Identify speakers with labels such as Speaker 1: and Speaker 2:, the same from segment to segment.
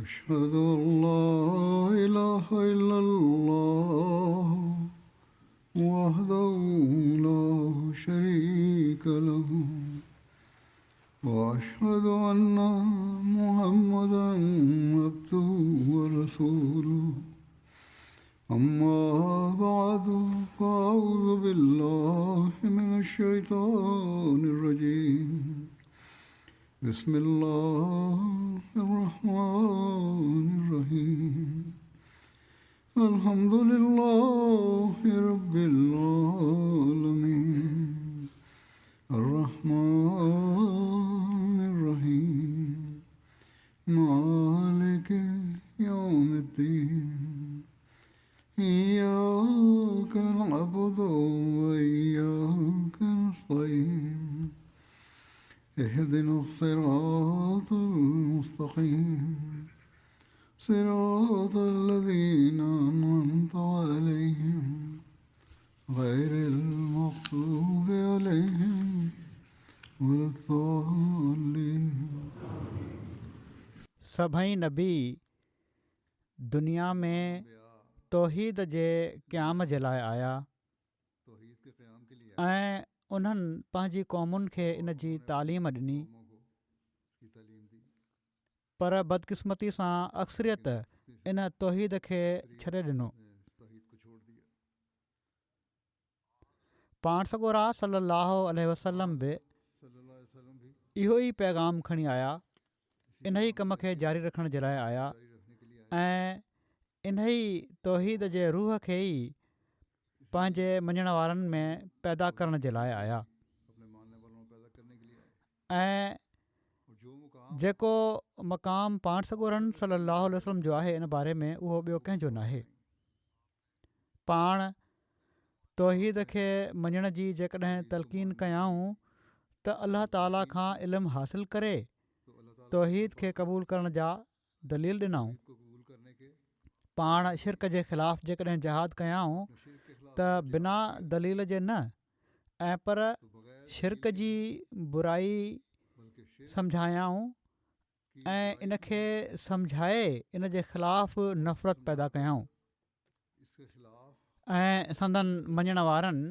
Speaker 1: أشهد أن لا إله إلا الله وحده لا شريك له وأشهد أن محمدا عبده ورسوله أما بعد فأعوذ بالله من الشيطان الرجيم بسم الله الرحمن الرحيم الحمد لله رب العالمين الرحمن الرحيم مالك يوم الدين إياك نعبد وإياك نستعين اهدنا الصراط المستقيم صراط الذين أنعمت عليهم غير المغضوب عليهم ولا الضالين.
Speaker 2: सभई नबी दुनिया में तौहीद जे क़याम जे लाइ आया ऐं उन्हनि पंहिंजी क़ौमुनि खे इन जी तालीम ॾिनी, पर बदकिस्मती सां अक्सरियत इन तौहीद खे छॾे ॾिनो. पाण सॻोरा सल्लल्लाहु अलैहि वसल्लम बि इहो ई पैगाम खणी आया, इन ई कम खे जारी रखण जे लाइ आया ऐं इन ई तौहीद जे रूह खे ई पंहिंजे मञण वारनि में पैदा करण जे लाइ आया. ऐं जेको मक़ाम पाण सॻोरनि सल्लल्लाहु अलैहि वसल्लम जो आहे इन बारे में उहो ॿियो कंहिंजो न आहे. पाण तौहीद खे मञण जी जेकॾहिं तलक़ीन कयाऊं त अल्लाह ताला खां इल्मु हासिल करे तौहीद खे क़बूल करण जा दलील ॾिनऊं. पाण शिरक जे ख़िलाफ़ु जेकॾहिं जिहाद कयाऊं त बिना दलील जे न, ऐं पर शिरक जी बुराई सम्झायाऊं ऐं इन खे सम्झाए इन जे ख़िलाफ़ु नफ़रत पैदा कयाऊं. ऐं संदन मञण वारनि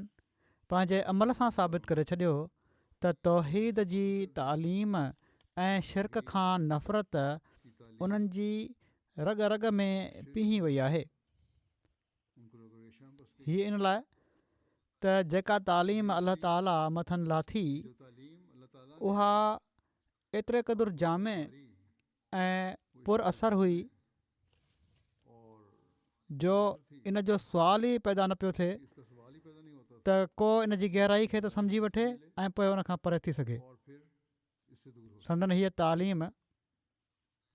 Speaker 2: पंहिंजे अमल सां साबित करे छॾियो त तौहीद जी तालीम ऐं शिरक खां नफ़रत उन्हनि जी रग रग में पीही वई आहे. हीअ इन लाइ त जेका तालीम अल्लाह ताला मथनि लाथी उहा एतिरे क़दुरु जामे ऐं पुर असर हुई जो इन जो सुवाल ई पैदा न पियो थिए त को इन जी गहराई खे त सम्झी वठे ऐं पोइ उन खां परे थी सघे. संदन हीअ तालीम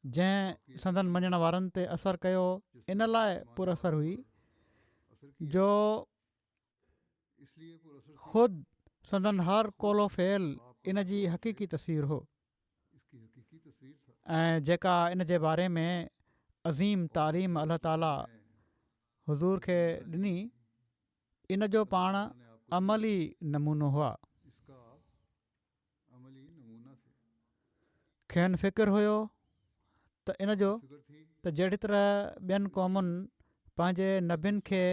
Speaker 2: जंहिं संदन मञण वारनि ते असरु कयो इन लाइ पुर असर हुई जो ख़ुदि संदन हर कोलो फेल इन जी हक़ीक़ी तस्वीर हो ऐं जेका इन जे बारे में अज़ीम तालीम अल्लाह ताला हुज़ूर खे ॾिनी इन जो पाण अमली नमूनो हुआ. खेनि फ़िकिर हुयो त इन जो त जहिड़ी तरह ॿियनि क़ौमुनि पंहिंजे नबियुनि खे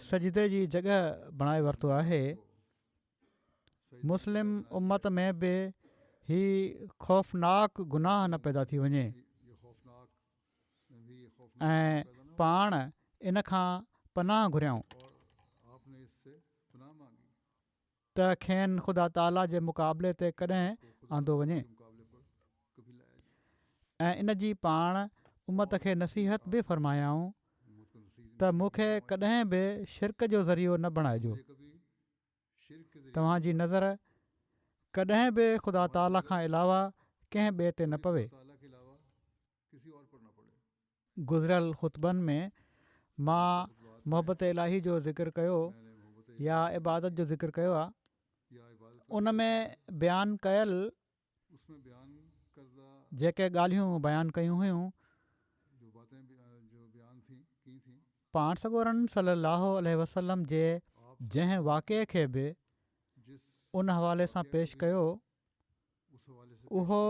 Speaker 2: सजदे जी जॻह बणाए वरितो आहे, मुस्लिम उम्मत में बि ही ख़ौफ़नाक गुनाह न पैदा थी वञे ऐं पाण इन खां पनाह घुरियाऊं त खेनि ख़ुदा ताला जे मुक़ाबले ते कॾहिं आंदो वञे. ऐं इन जी पाण उम्मत खे नसीहत बि फ़रमायाऊं त मूंखे कॾहिं बि शिरक जो ज़रियो न बणाइजो. तव्हांजी नज़र कॾहिं बि ख़ुदा ताला खां अलावा कंहिं ॿिए ते न पवे. गुज़िरियल ख़ुतबनि में मां मोहबत इलाही जो ज़िक्र कयो या इबादत जो ज़िक्र कयो आहे. उन में बयानु कयल जेके ॻाल्हियूं बयानु कयूं हुयूं पाण सॻोरनि सल्लल्लाहु अलैहि वसल्लम जे जंहिं वाक़े खे बि उन हवाले सां पेश कयो उहो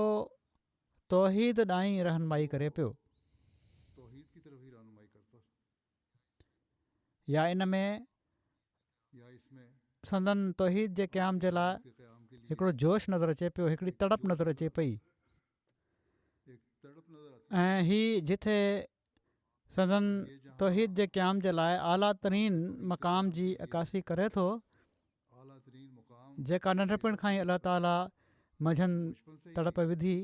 Speaker 2: तौहीद ॾांहीं रहनुमाई करे पियो. या इन में
Speaker 1: या इसमें
Speaker 2: संदन तौहीद जे क़याम जे लाइ
Speaker 1: के क़याम के लिए
Speaker 2: हिकिड़ो जोश नज़र अचे पियो, हिकिड़ी तड़प नज़र अचे पई।
Speaker 1: एक तड़प नजर आती है।
Speaker 2: ऐं हीअ जिथे संदन
Speaker 1: ये जहाँ
Speaker 2: तौहीद जे क़याम जे लाइ आला तरीन मक़ाम जी अकासी करे थो,
Speaker 1: आला तरीन मुकाम
Speaker 2: जेका नंढपण खां ई अलाह ताला मंझंदि
Speaker 1: बचपन से ही
Speaker 2: तड़प विधी,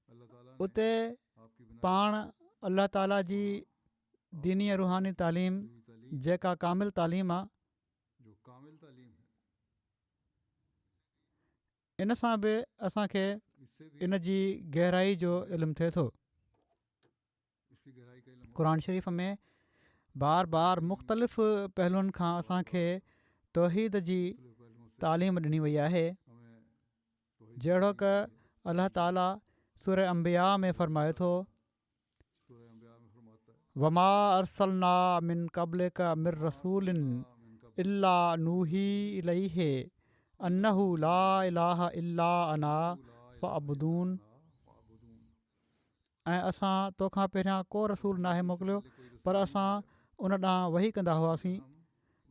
Speaker 1: अल्लाह ताला ने
Speaker 2: उते
Speaker 1: आपकी बुनियाद
Speaker 2: पाण अल्लाह ताला जी दीनी ऐं रूहानी तालीम
Speaker 1: हुई तालीम
Speaker 2: जेका कामिल तालीम आहे,
Speaker 1: जो कामिल तालीम है,
Speaker 2: इन सां बि असांखे
Speaker 1: इससे भी
Speaker 2: इन जी गहराई जो इल्मु थिए थो।
Speaker 1: इसकी गहराई का इल्म
Speaker 2: क़ुर शरीफ़ में बार बार मुख़्तलिफ़ पहलुअनि खां असांखे तौहीद जी
Speaker 1: मुख़्तलिफ़ पहलुओं से
Speaker 2: तालीम ॾिनी वई आहे।
Speaker 1: हमें तौहीद
Speaker 2: जहिड़ो
Speaker 1: की
Speaker 2: क
Speaker 1: गई है।
Speaker 2: अल्लाह ताला सूरह अंबिया में फ़रमाए थो,
Speaker 1: सूरह अंबिया में फरमाता है,
Speaker 2: वमा अरसलना मिन क़ब्लिका मिर रसूलिन
Speaker 1: मिन क़ब्ल
Speaker 2: इल्ला नूही इलैहि अन्नहु ला इलाहा इल्ला अना फ़अब्दून। ऐं असां तोखां पहिरियां को रसूल नाहे मोकिलियो, पर असां उन ॾांहुं वही कंदा हुआसीं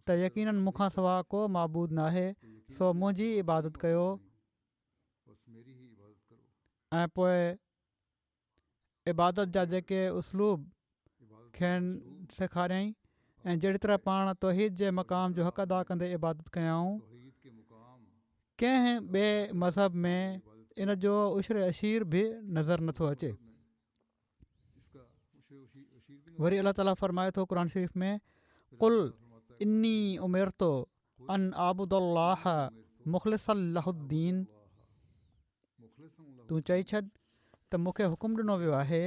Speaker 2: त यकीननि मूंखां सवा को माबूद नाहे, सो मुंहिंजी इबादत कयो।
Speaker 1: बस मेरी ही इबादत करो।
Speaker 2: ऐं पोइ इबादत जा जेके उसलूब
Speaker 1: इबादत
Speaker 2: खेनि सेखारियईं, ऐं जहिड़ी तरह पाण तौहीद जे मक़ाम जो हक़ अदा कंदे इबादत कयाऊं,
Speaker 1: तौहीद के मुकाम
Speaker 2: कंहिं ॿिए मज़हब में इन जो उशर अशीर बि नज़र नथो अचे।
Speaker 1: इसका उशीर भी
Speaker 2: वरी अल्लाह ताला फ़रमाए थो क़ुर शरीफ़ में, कुल इन्नी उमिरतो अन आबुदल्लाह मुख़लिसन लहुद्दीन, तूं चई छॾ त मूंखे हुकुम ॾिनो वियो आहे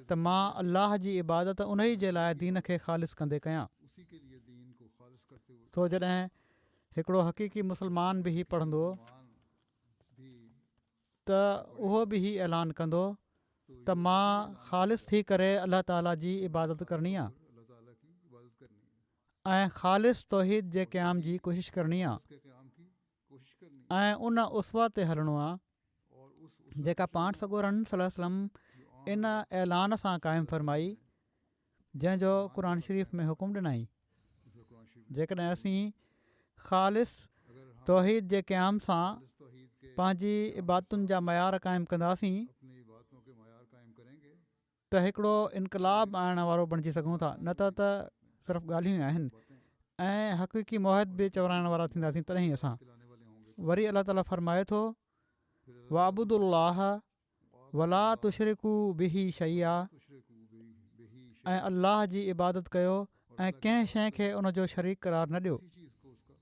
Speaker 2: त मां अल्लाह जी इबादत उन ई जे लाइ दीन खे ख़ालिस कंदे कयां।
Speaker 1: उसी के लिए दीन को खालिस करते हुए
Speaker 2: सो जॾहिं हिकिड़ो हक़ीक़ी मुस्लमान बि ही पढ़ंदो
Speaker 1: मान भी
Speaker 2: त उहो बि ही ऐलान कंदो त मां ख़ालिस थी करे अल्लाह ताला जी इबादत करणी आहे
Speaker 1: अल्लाह ताला की इबादत करनी है,
Speaker 2: ऐं ख़ालिस तौहीद जे क़याम जी कोशिशि करणी आहे
Speaker 1: उसके क़याम की कोशिश करनी है।
Speaker 2: ऐं उन उसवा ते हलणो आहे
Speaker 1: और उस
Speaker 2: जेका पाण सॻोरन सल्लल्लाहु अलैहि वसल्लम इन ऐलान सां क़ाइमु फरमाई, जंहिंजो क़ुर शरीफ़ में हुकुम ॾिनई,
Speaker 1: कुरान शरीफ
Speaker 2: जेकॾहिं असीं ख़ालिस
Speaker 1: अगर हम
Speaker 2: तौहीद जे क़याम सां
Speaker 1: खालिस तौहीद के
Speaker 2: पंहिंजी इबादतुनि जा मयार क़ाइमु कंदासीं
Speaker 1: अपनी इबादतों के मयार कायम करेंगे
Speaker 2: त हिकिड़ो इनकलाब आणण वारो बणिजी सघूं था, न त सिर्फ़ु ॻाल्हियूं आहिनि
Speaker 1: बातें
Speaker 2: ऐं हक़ीक़ी मोहित बि चवराइण वारा थींदासीं, तॾहिं असां।
Speaker 1: खिलाने वाले होंगे।
Speaker 2: वरी अल्लाह ताला फ़रमाए थो,
Speaker 1: फिर
Speaker 2: वाबुदुल्लाह वला तुशरिकू बिही शैया,
Speaker 1: तुशरिकू बिही
Speaker 2: ऐं अल्लाह जी इबादत कयो ऐं कंहिं शइ खे उन जो शरीक करार न ॾियो।
Speaker 1: किसी चीज़ को उसका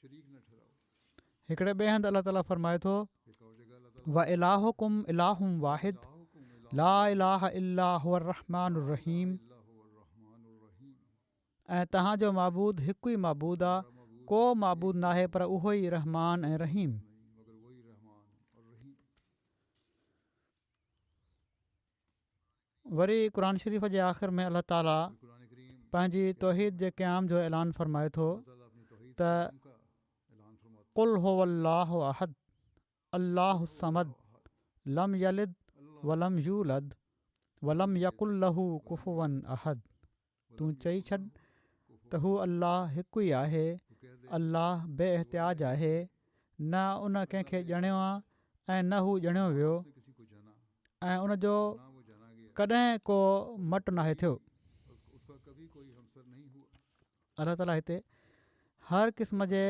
Speaker 1: शरीक न ठहराओ।
Speaker 2: हिकिड़े ॿिए हंधि अल्लाह ताला फ़रमाए थो,
Speaker 1: एक और जगह अल्लाह ताला
Speaker 2: व इलाहुकुम इलाहुम वाहिद
Speaker 1: इलाहुकुम
Speaker 2: ला इलाहा इल्ला हुवर रहमानुर रहीम,
Speaker 1: इल्लाहु अर्रहमानुर रहीम।
Speaker 2: ऐं तव्हांजो माबूद हिकु ई माबूद आहे, को माबूद नाहे पर उहो ई रहमान ऐं रहीम।
Speaker 1: नहीं मगर वही रहमान और रहीम।
Speaker 2: वरी क़ुर शरीफ़ जे आख़िर में अल्लाह ताला
Speaker 1: कुरान करीम
Speaker 2: पंहिंजी तौहीद जे क़याम जो ऐलान फ़रमाए थो
Speaker 1: अल्लाह ताला अपनी तौहीद
Speaker 2: त
Speaker 1: का ऐलान फरमाता
Speaker 2: कुल हुवल्लाहु अहद अल्लाहु समद लम यलिद वलम यूलद वलम यकुल लहू कुफुवन अहद। तूं चई छॾ त हू अल्लाह हिकु ई आहे, अल्लाह बेइहतियाज आहे, न उन कंहिंखे ॼणियो आहे ऐं न हू ॼणियो वियो,
Speaker 1: उसने किसी को जाना
Speaker 2: ऐं उन जो
Speaker 1: ना वो जाना गया,
Speaker 2: कॾहिं को मटु नाहे थियो।
Speaker 1: उसका कभी कोई हमसर नहीं हुआ।
Speaker 2: अल्लाह ताला हिते हर क़िस्म जे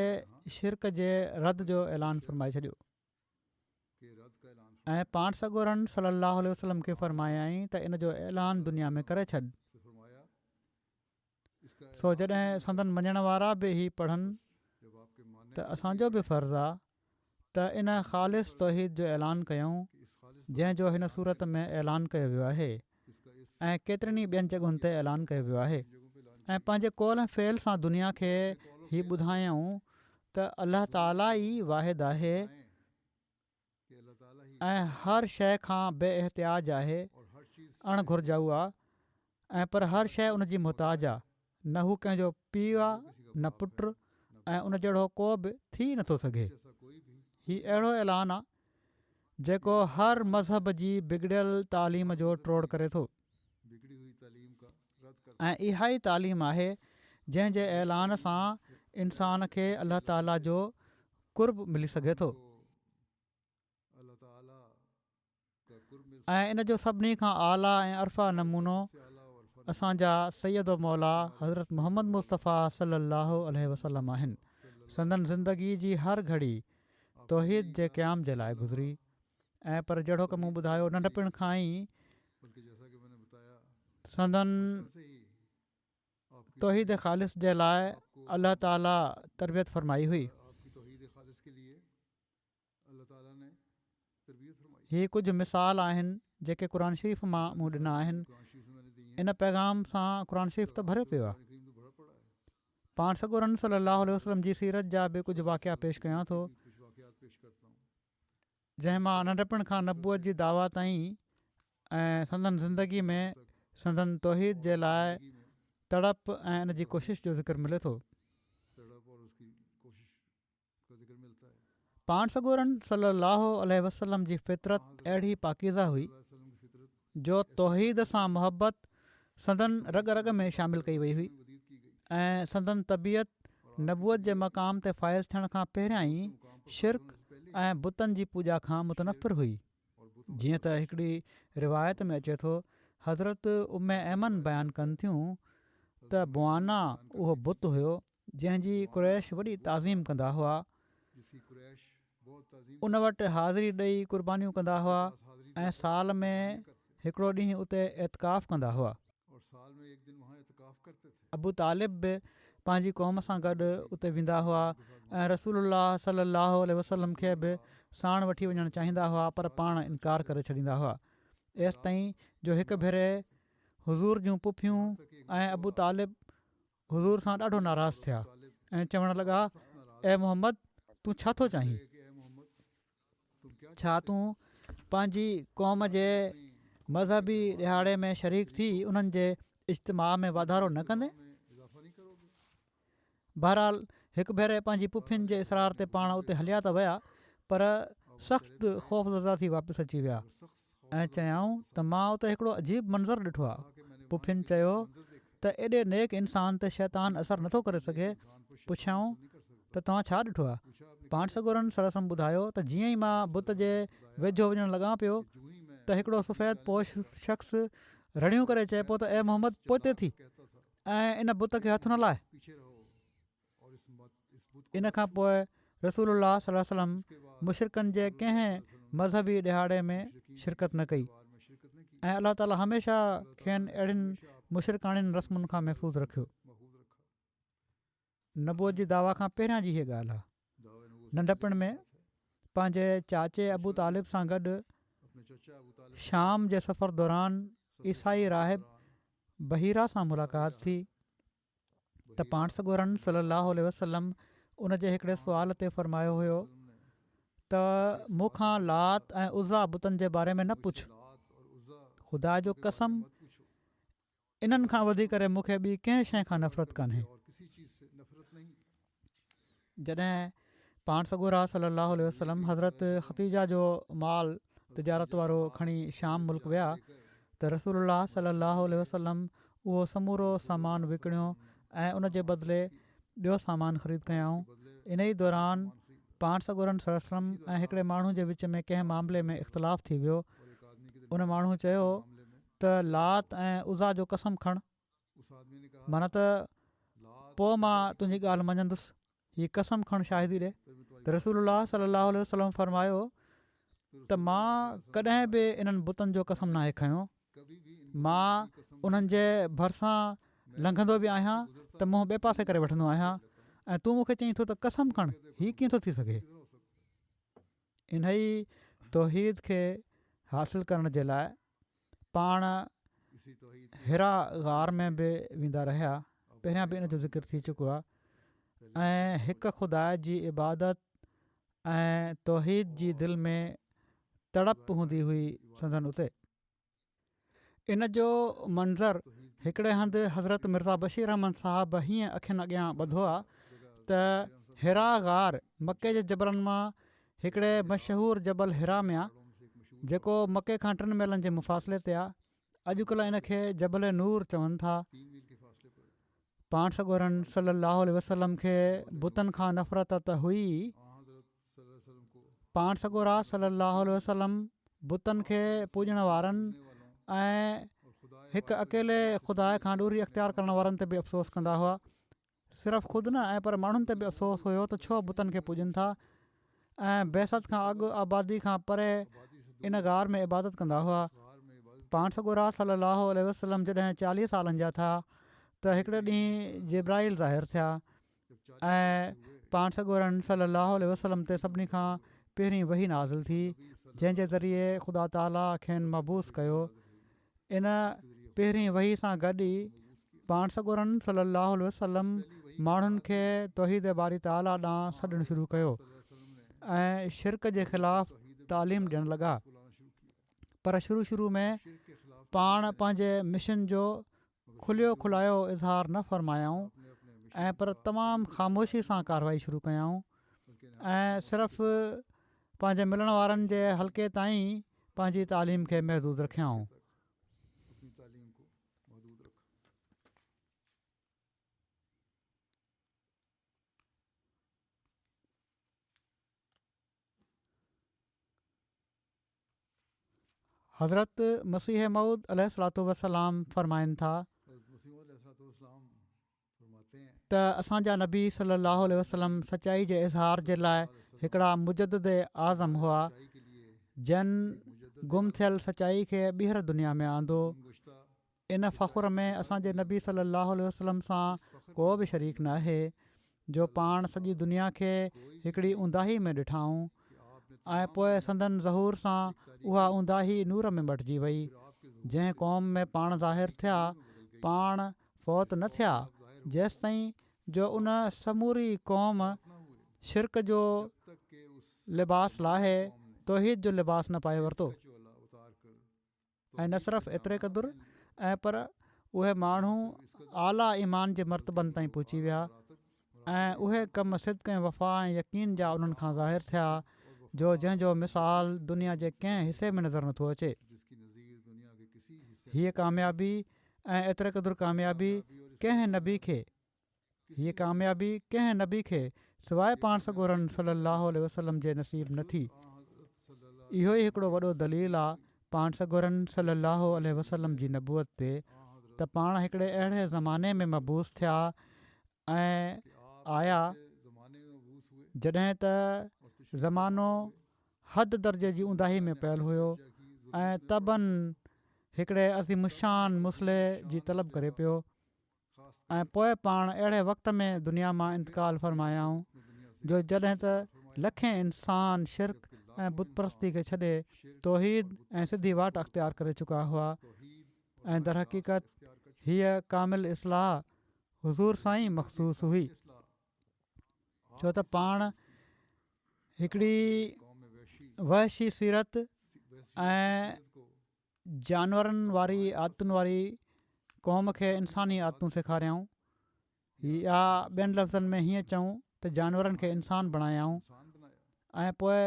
Speaker 2: शिरक जे रद जो ऐलान फ़रमाए छॾियो
Speaker 1: के रद का ऐलान
Speaker 2: ऐं पाण सॻोरन सल्लल्लाहु अलैहि वसल्लम खे फ़रमायाईं त इन जो ऐलान दुनिया में करे छॾ।
Speaker 1: से फरमाया, इसका
Speaker 2: सो जॾहिं संदन मञण वारा बि ही पढ़नि
Speaker 1: जब आपके मानने
Speaker 2: त असांजो बि फ़र्ज़ु आहे त इन ख़ालिस तौहीद जो ऐलान कयूं,
Speaker 1: कि इस खालिस
Speaker 2: जंहिंजो हिन सूरत में ऐलान कयो वियो आहे
Speaker 1: इसका इस
Speaker 2: ऐं केतिरनि ॿियनि जॻहुनि ते ऐलान कयो वियो आहे।
Speaker 1: जगहों पे ऐलान
Speaker 2: ऐं पंहिंजे कौल ऐं फ़ेल सां दुनिया खे ही ॿुधायूं त अल्लाह ताला ई वाहिद आहे
Speaker 1: है कि अल्लाह ताला ही
Speaker 2: ऐं हर शइ खां बेइहतियाज आहे,
Speaker 1: और हर चीज़
Speaker 2: अणघुरजाऊ आहे, ऐं पर हर शइ उन जी मुहताज आहे, न हू कंहिंजो पीउ आहे न पुटु, ऐं उन जहिड़ो को बि थी नथो सघे।
Speaker 1: जैसा कोई भी
Speaker 2: हीउ अहिड़ो ऐलान आहे जेको हर मज़हब जी बिगड़ियल तालीम जो ट्रोड़ करे थो,
Speaker 1: बिगड़ी हुई तालीम का रद्द करता
Speaker 2: ऐं इहा ई तालीम आहे जंहिं जे ऐलान सां इंसान खे अलाह ताला जो कुर्ब मिली सघे थो
Speaker 1: अल्लाह ताला का कुर्ब मिल
Speaker 2: ऐं इन जो सभिनी खां आला ऐं अरफ़ा नमूनो
Speaker 1: सबसे आला और अल्फा
Speaker 2: असांजा सैयद मौला हज़रत मुहम्मद मुस्तफ़ा सलाहु वसलम आहिनि संदन ज़िंदगी जी हर घड़ी तौहीद जे क़याम जे लाइ गुज़री ऐं पर जहिड़ो की मूं ॿुधायो नंढपण खां ई
Speaker 1: बल्कि जैसा कि मैंने बताया
Speaker 2: संदन
Speaker 1: से ही आपकी
Speaker 2: तौहीद ख़ालिस जे लाइ
Speaker 1: आपको
Speaker 2: अल्लाह ताला तरबियत फरमाई हुई
Speaker 1: आपकी तौहीद खालिस के लिए अल्लाह ताला ने तरबियत फरमाई
Speaker 2: ही कुझु मिसाल आहिनि जेके क़ुर शरीफ़ मां मूं ॾिना आहिनि
Speaker 1: कुरान शरीफ से मैंने दी हैं
Speaker 2: इन पैगाम सां क़ुर शरीफ़ त भरियो पियो आहे
Speaker 1: कुरान करीम तो भरा पड़ा है
Speaker 2: पाण सॻोरन सलाहु वसलम जी सीरत जा बि कुझु वाक़िया पेश कयां थो
Speaker 1: कुछ वाक़यात पेश करता हूँ
Speaker 2: जंहिं मां नंढपण खां नबूअत जी दावा ताईं ऐं संदन ज़िंदगी में संदन तौहीद जे लाइ
Speaker 1: जिंदगी में
Speaker 2: तड़प ऐं इन जी कोशिशि जो ज़िक्र मिले थो
Speaker 1: तड़प और उसकी कोशिश का जिक्र मिलता है
Speaker 2: पाण सॻोरन सलाहु वसलम जी फितरत अहिड़ी पाकीज़ा हुई
Speaker 1: वसल्लम की फितरत
Speaker 2: जो तौहीद सां मुहबत संदन रग रग में शामिलु कई वई हुई
Speaker 1: में वदीद की गई
Speaker 2: ऐं संदन तबियत नबूअत जे मक़ाम ते फ़ाइज़ थियण खां पहिरियां ई
Speaker 1: मुकाम पर
Speaker 2: शिरक
Speaker 1: पहुंचने से पहले
Speaker 2: ऐं बुतनि जी पूॼा खां मुतनफ़िर हुई
Speaker 1: और बुतों
Speaker 2: जीअं त हिकिड़ी रिवायत में अचे थो हज़रत उम्मे ऐमन बयानु कनि थियूं त बुआना उहो बुत हुयो जंहिंजी कुरैश वॾी ताज़ीम कंदा हुआ
Speaker 1: जिसकी कुरैश बहुत ताज़ीम
Speaker 2: उन वटि हाज़िरी ॾेई कुर्बानियूं कंदा हुआ
Speaker 1: हाज़िरी
Speaker 2: ऐं साल में हिकिड़ो ॾींहुं उते एतकाफ़ कंदा हुआ
Speaker 1: और साल में एक दिन वहाँ इत्काफ करते थे
Speaker 2: अबू तालिब बि पंहिंजी क़ौम सां गॾु उते वेंदा हुआ ऐं रसूलुल्लाह सलाहु वसलम खे बि साण वठी वञणु चाहींदा हुआ पर पाण इनकार करे छॾींदा हुआ एसि ताईं जो हिकु भेरे हुज़ूर जूं पुफियूं ऐं अबू तालिब हुज़ूर सां ॾाढो नाराज़ थिया ऐं चवणु लॻा ए मोहम्मद तूं छा थो चाहीं
Speaker 1: कि ए मोहम्मद तुम क्या
Speaker 2: छा तूं पंहिंजी क़ौम जे मज़हबी ॾिहाड़े में शरीक थी उन्हनि जे इज्तिमा में वाधारो न कंदे
Speaker 1: में इजाफा नहीं करोगे
Speaker 2: बहरहाल हिकु भेरे पंहिंजी पुफियुनि जे इसरार ते पाण उते हलिया त विया पर सख़्तु ख़ौफ़ज़दा थी वापसि अची विया ऐं चयाऊं त मां उते हिकिड़ो अजीब मंज़रु ॾिठो आहे
Speaker 1: कि मैंने
Speaker 2: पुफियुनि चयो त एॾे नेक इंसान ते शैतान असरु नथो करे सघे पुछियाऊं
Speaker 1: नहीं कर सकते
Speaker 2: त तव्हां छा ॾिठो आहे
Speaker 1: पूछा आपने
Speaker 2: पाण सॻोरन सरसम ॿुधायो त जीअं ई मां बुत जे वेझो वञणु लॻा पियो
Speaker 1: जो ही मैं
Speaker 2: त हिकिड़ो सफ़ेद पोश शख़्स रड़ियूं करे चए पियो त ए मोहम्मद पोइ थी
Speaker 1: कहता था
Speaker 2: ऐं इन बुत खे हथु न लाइ
Speaker 1: पीछे रहो और इस बुत को
Speaker 2: इन खां पोइ रसूलुल्लाह सल्लल्लाहु अलैहि वसल्लम
Speaker 1: के बाद
Speaker 2: मुशरिकनि जे कंहिं मज़हबी ॾिहाड़े में शिरकत न कई
Speaker 1: बार में शिरकत नहीं की
Speaker 2: ऐं अलाह ताला हमेशह खेनि अहिड़ियुनि मुशरिकाणियुनि रस्मुनि खां महफ़ूज़ रखियो
Speaker 1: महफूज रखा
Speaker 2: नबूअत जी दावा खां पहिरियां जी हीअ ॻाल्हि आहे
Speaker 1: दावे नबूवत
Speaker 2: नंढपण में पंहिंजे चाचे अबू तालिब सां गॾु
Speaker 1: अपने चचा अबू तालिब
Speaker 2: शाम जे सफ़र दौरान ईसाई राहिब बहीरा सां मुलाक़ात थी त पाण सॻोरन सलाहु वसलम उन जे हिकिड़े सुवाल ते फ़रमायो हुयो त मूंखां लात ऐं उज़ा बुतनि जे बारे में न पुछ ख़ुदा जो कसम इन्हनि खां वधी करे मूंखे ॿी कंहिं शइ खां नफ़रत कान्हे
Speaker 1: और किसी चीज़ से नफरत नहीं
Speaker 2: जॾहिं पाण सॻोरा सलाहु वसलम हज़रत ख़तीजा जो माल तिजारत वारो खणी शाम मुल्क विया त रसूलुल्लाह सलाहु वसलम उहो समूरो सामान विकिणियो ऐं उन जे बदिले ॿियो सामान ख़रीद कयाऊं इन ई दौरान पाण सॻोरन सरसम ऐं हिकिड़े माण्हू जे विच में कंहिं मामले में इख़्तिलाफ़ु थी वियो
Speaker 1: और एक आदमी के
Speaker 2: उन माण्हू चयो
Speaker 1: मामले में
Speaker 2: त लात ऐं उज़ा जो कसम खण
Speaker 1: उस आदमी ने कहा
Speaker 2: माना त
Speaker 1: लात
Speaker 2: पोइ मां तुंहिंजी ॻाल्हि मञंदुसि हीअ कसम खण शाहिदी ॾे
Speaker 1: पे मैं तुम्हारी
Speaker 2: त रसूलुल्लाह सलाहु वसलम फरमायो त मां कॾहिं बि इन्हनि बुतनि जो कसम नाहे खयों
Speaker 1: कभी भी इन
Speaker 2: मां
Speaker 1: कसम
Speaker 2: उन्हनि जे भरिसां लंघंदो बि आहियां त मुंहुं ॿिए पासे करे वठंदो आहियां ऐं तूं मूंखे चईं थो त कसम खण हीअ कीअं थो थी सघे
Speaker 1: कितना हो सकता
Speaker 2: इन ई तौहीद खे हासिलु करण जे लाइ पाण
Speaker 1: इसी तौहीद
Speaker 2: हिरा ग़ार में बि वेंदा रहिया पहिरियां बि इन जो ज़िक्र थी चुको आहे ऐं हिकु ख़ुदा जी इबादत ऐं तौहीद जी दिलि में तड़प हूंदी हुई संदन उते इन जो मंज़रु हिकिड़े हंधि हज़रत मिर्ज़ा बशीर अहमद साहब हीअं अखियुनि अॻियां ॿधो आहे त हिरा ग़ार मके जे जबलनि मां हिकिड़े मशहूरु जबल हिरा में आहे जेको मके खां 3 मीलनि जे मुफ़ासिले ते आहे अॼुकल्ह इन खे जबल नूर चवनि था
Speaker 1: 3 मील के फासले पर
Speaker 2: पाण सॻोरन सलाहु वसलम खे बुतनि खां नफ़रत त हुई। पाण सॻोरा सलाहु वसलम बुतनि खे पूॼण वारनि ऐं हिकु अकेले ख़ुदा खां ॾूरी अख़्तियार करण वारनि ते बि अफ़सोस कंदा हुआ। सिर्फ़ु ख़ुदि न ऐं पर माण्हुनि ते बि अफ़सोस हुयो त छो बुतनि खे पूॼनि था ऐं बेसत खां अॻु आबादी खां परे इन गार में इबादत कंदा हुआ। पाण सॻोरा सलाहु वसलम जॾहिं 40 सालनि जा थिया त हिकिड़े ॾींहुं जिब्राइल ज़ाहिर थिया ऐं पाण सॻोरन सलाहु वसलम ते सभिनी खां पहिरीं वही नाज़िल थी, जंहिंजे ज़रिए ख़ुदा ताला खेनि मबूस कयो। इन पहिरीं वही सां गॾु ई पाण सॻोरन सलाहु वसलम माण्हुनि खे तौहीद बारी ताला ॾांहुं सॾणु शुरू कयो ऐं शिरक जे ख़िलाफ़ु तालीम ॾियणु लॻा। पर शुरू में पाण पंहिंजे मिशन जो खुलियो खुलायो इज़हार न फ़रमायाऊं ऐं पर तमामु ख़ामोशी सां कारवाई शुरू कयाऊं ऐं सिर्फ़ु पंहिंजे मिलण वारनि जे हल्के ताईं पंहिंजी तालीम खे महदूद रखियाऊं। हज़रत मसीह मऊद अलैहिस्सलातु वस्सलाम फ़रमाइनि था त असांजा नबी सलाहु वसलम सचाई जे इज़हार जे लाइ हिकिड़ा मुजद्दिद आज़म हुआ जन गुम थियल सचाई खे ॿीहर दुनिया में आंदो। इन फ़ख़ुर में असांजे नबी सलाहु वसलम सां को बि शरीक न आहे जो पाण सॼी दुनिया खे हिकिड़ी ऊंदाही में ॾिठाऊं ऐं पोइ संदन ज़हूर सां उहा ऊंदाही नूर में मटिजी वई। जंहिं क़ौम में पाण ज़ाहिर थिया पाण फ़ौत न थिया जेसि ताईं जो उन समूरी क़ौम शिरक जो लिबास लाहे तौहीद जो लिबास न पाए वरितो। ऐं न सिर्फ़ु एतिरे क़दुरु ऐं पर उहे माण्हू आला ईमान जे मर्तबनि ताईं पहुची विया ऐं उहे कम सिद्क़ ऐं वफ़ा ऐं यकीन जा उन्हनि खां ज़ाहिर थिया जो जंहिंजो मिसाल दुनिया जे कंहिं हिसे में नज़र नथो अचे। हीअ कामयाबी ऐं एतिरे क़दुरु कामयाबी कंहिं नबी खे सवाइ पाण सॻोरन सलाहु वसलम जे नसीब न थी। इहो ई हिकिड़ो वॾो दलील आहे पाण सॻोरन सलाहु वसलम जी नबूअत ते त पाण हिकिड़े अहिड़े ज़माने में मबूस थिया ऐं आया जॾहिं त ज़मानो हद दर्जे जी ऊंदाही में पियल हुयो ऐं तबनि हिकिड़े अज़ीमुशान मुस्लिह जी तलब करे पियो ऐं पोइ पाण अहिड़े वक़्त में दुनिया मां इंतकाल फ़रमायाऊं जो जॾहिं त लखें इंसान शिरक ऐं बुतप्रस्ती खे छॾे तौहीद ऐं सिधी वाट अख़्तियार करे चुका हुआ ऐं दर हक़ीक़त हीअ कामिल इस्लाह हुज़ूर सां ई मख़सूस हुई छो त पाण हिकिड़ी वहशी सीरत ऐं जानवरनि वारी आदतुनि वारी क़ौम खे इंसानी आदतूं सेखारियाऊं या ॿियनि लफ़्ज़नि में हीअं चऊं त जानवरनि खे इंसान बणायाऊं ऐं पोइ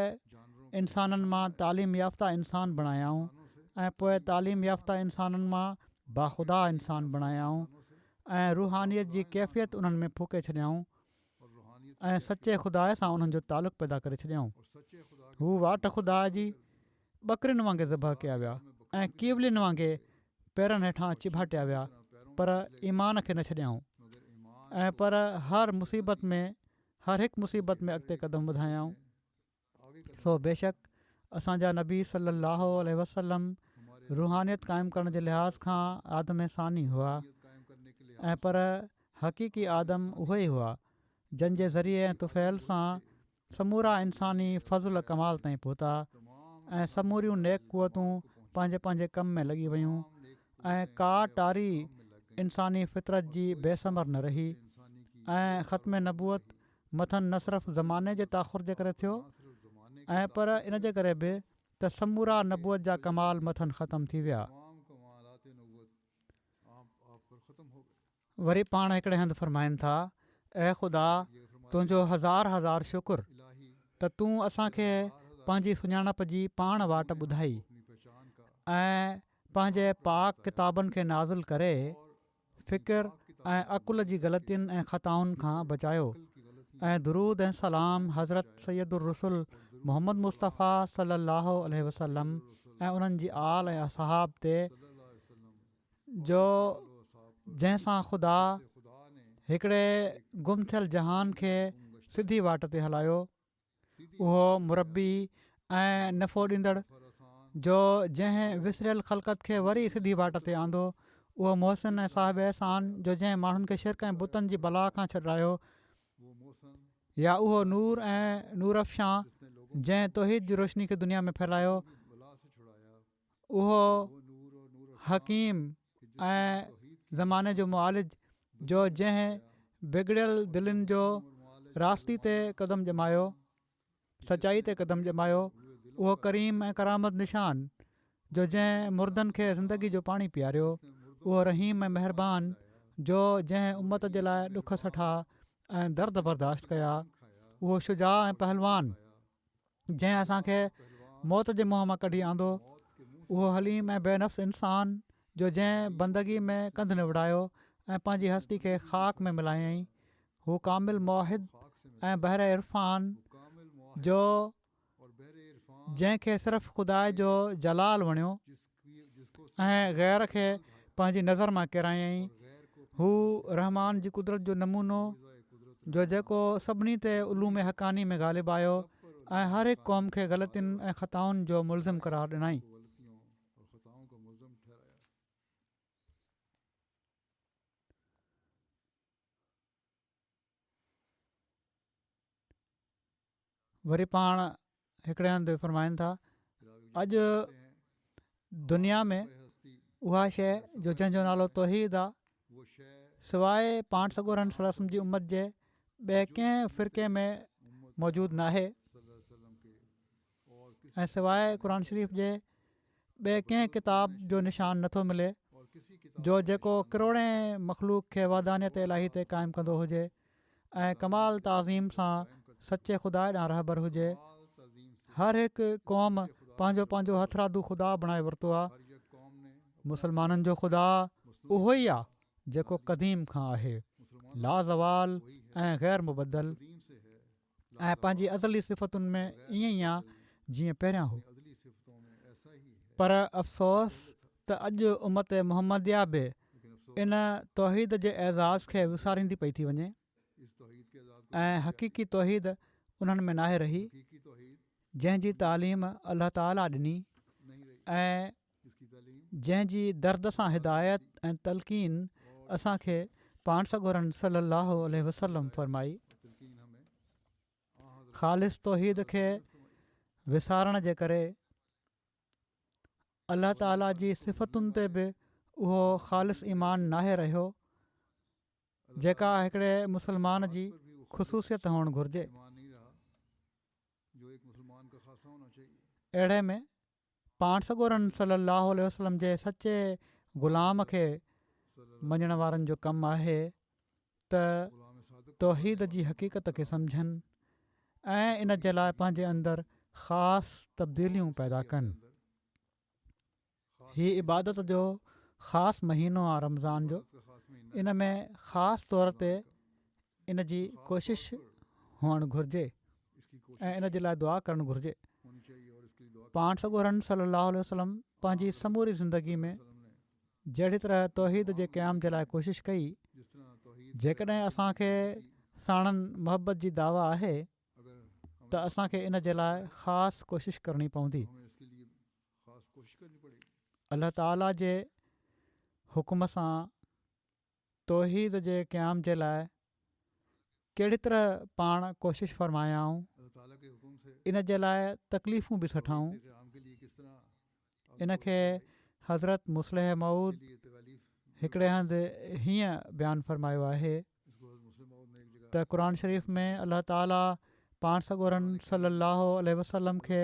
Speaker 2: इंसाननि मां तालीम याफ़्ता इंसान बणायाऊं ऐं पोइ तालीम याफ़्ता इंसाननि मां बाख़ुदा इंसान बणायाऊं ऐं रूहानियत जी कैफ़ियत उन्हनि में फूके छॾियाऊं ऐं सचे ख़ुदा सां उन्हनि जो तालुक़ु पैदा करे छॾियाऊं। हू वाट ख़ुदा जी ॿकरियुनि वांगुरु ज़बह कया विया ऐं कीवलियुनि वांगुरु पेरनि हेठां चिभाटिया विया पर ईमान खे न छॾियाऊं ऐं पर हर हिकु मुसीबत में अॻिते क़दम वधायाऊं। सो बेशक असांजा नबी सलाहु वसलम रूहानियत क़ाइमु करण जे लिहाज़ खां आदम सानी हुआ ऐं पर हक़ीक़ी आदम उहे ई हुआ जंहिंजे ज़रिए तुफ़ैल सां समूरा इंसानी फ़ज़ुल कमाल ताईं पहुता ऐं समूरियूं नेक क़ुवतूं पंहिंजे पंहिंजे कम में लॻी वियूं ऐं का टारी इंसानी फितरत जी बेसमर न रही ऐं ख़त्म नबूअत मथनि न सिर्फ़ु ज़माने जे ताख़ुर जे करे थियो ऐं पर इन जे करे बि त समूरा नबूअत जा कमाल मथनि ख़तमु थी विया। वरी पाण हिकिड़े हंधि फ़रमाइनि था ऐं ख़ुदा तुंहिंजो हज़ार शुक्र त तूं असांखे पंहिंजी सुञाणप जी पाण वाट ॿुधाई ऐं पंहिंजे पाक किताबनि खे नाज़िल करे फ़िकिर ऐं अकुल जी ग़लतियुनि ऐं ख़ताउनि खां बचायो ऐं दुरूद ऐं सलाम हज़रत सैदुर रसुल मोहम्मद मुस्तफ़ा सलाहु वसलम ऐं उन्हनि जी आल ऐं असहाब ते जो जंहिंसां ख़ुदा हिकिड़े गुम थियल जहान खे सिधी वाट ते हलायो, उहो मुरबी ऐं नफ़ो ॾींदड़ जो जंहिं विसरियल ख़लक़त खे वरी सिधी वाट ते आंदो, उहो मोहसिन ऐं साहिब अहसान जो जंहिं माण्हुनि खे शिरक ऐं बुतनि जी बला खां छॾायो, या उहो नूर ऐं नूर अफ़शां जंहिं तौहीद जी रोशनी खे दुनिया में फैलायो, उहो हकीम ऐं ज़माने जो मुआलिज जो जंहिं बिगड़ियल दिलनि जो रास्ती ते क़दम ॼमायो, सचाई ते क़दम ॼमायो, उहो करीम ऐं करामत निशान जो जंहिं मुर्दनि खे ज़िंदगी जो पाणी पीआरियो, उहो रहीम ऐं महिरबान जो जंहिं उम्मत जे लाइ ॾुख सठा ऐं दर्द बर्दाश्त कया, उहो शुजा ऐं पहलवान जंहिं असांखे मौत जे मुंहं मां कढी आंदो, उहो हलीम ऐं बेनफ़्स इंसान जो जंहिं बंदगी में कंधु निवड़ायो ऐं पंहिंजी हस्ती खे ख़ाक में मिलायईं, हू कामिल मुवाहिद ऐं बहर इरफ़ान जो जंहिंखे सिर्फ़ु ख़ुदा जो जलाल वणियो ऐं ग़ैर खे पंहिंजी नज़र मां किरायईं, हू रहमान जी कुदरत जो नमूनो जो जेको सभिनी ते उलूम हक़ानी में ग़ालिबु आयो ऐं हर हिकु क़ौम खे ग़लतियुनि ऐं ख़ताउनि जो मुलज़िम करार ॾिनई। वरी पाण हिकिड़े हंधि फरमाइनि था, अॼु दुनिया में उहा शइ जो जंहिंजो नालो तौहीद आहे, सवाइ पाण सॻोरनि सलम जी उम्मत जे ॿिए कंहिं फ़िरक़े में मौजूदु नाहे ऐं सवाइ क़ुर शरीफ़ जे ॿिए कंहिं किताब जो निशान नथो मिले जो जेको किरोड़े मख़लूक खे वादानियत इलाही ते क़ाइमु कंदो हुजे ऐं कमाल ताज़ीम सां सचे ख़ुदा ॾांहुं रहबर हुजे। हर हिकु क़ौम पंहिंजो पंहिंजो हथरादू ख़ुदा बणाए वरितो आहे। मुसलमाननि जो ख़ुदा उहो ई आहे जेको क़दीम खां आहे, लाज़वाल ऐं ग़ैर मुबदल, ऐं पंहिंजी अज़ली सिफ़तुनि में ईअं ई आहे जीअं पहिरियां हो। पर अफ़सोस त अॼु उम्मत मुहम्मदिया बि इन तौहीद जे एज़ाज़ खे विसारींदी पई थी वञे ऐं हक़ीक़ी तौहीद उन्हनि में नाहे रही, जंहिंजी तालीम अल्लाह ताला ॾिनी ऐं जंहिंजी दर्द सां हिदायत ऐं तलक़ीन असांखे पाण सॻोरनि सलाहु वसलम फ़रमाई। ख़ालिस तौहीद खे विसारण जे करे अल्लाह ताला जी सिफ़तुनि ते बि उहो ख़ालिस ईमान नाहे रहियो जेका हिकिड़े मुसलमान जी ख़ुसूसियत हुअणु घुरिजे। अहिड़े में पाण सॻोरनि सलाहु वसलम जे सचे ग़ुलाम खे मञण वारनि जो कमु आहे त तौहीद जी हक़ीक़त खे सम्झनि ऐं इन जे लाइ पंहिंजे अंदरि ख़ासि तब्दीलियूं पैदा कनि। हीअ इबादत जो ख़ासि महीनो आहे रमज़ान जो, इन में ख़ासि तौर ते इन जी कोशिश हुअणु घुरिजे ऐं इन जे लाइ दुआ करणु घुरिजे। पाण सॻोरनि सलाहु वसलम पंहिंजी समूरी ज़िंदगी में जहिड़ी तरह तौहीद जे क़याम जे लाइ कोशिशि कई, जेकॾहिं असांखे साणनि मुहबत जी दावा आहे त असांखे इन जे लाइ ख़ासि कोशिशि करणी पवंदी। अल्लाह ताला जे हुकुम सां तौहीद जे क़याम जे लाइ कहिड़ी तरह पाण कोशिशि फ़रमायाऊं, इन जे लाइ तकलीफ़ूं बि सठाऊं। इन खे हज़रत मुस्लिह मऊद हिकिड़े हंधि हीअं बयानु फ़रमायो आहे त क़ुर शरीफ़ में अल्लाह ताला पाण सॻोरनि सलाहु वसलम खे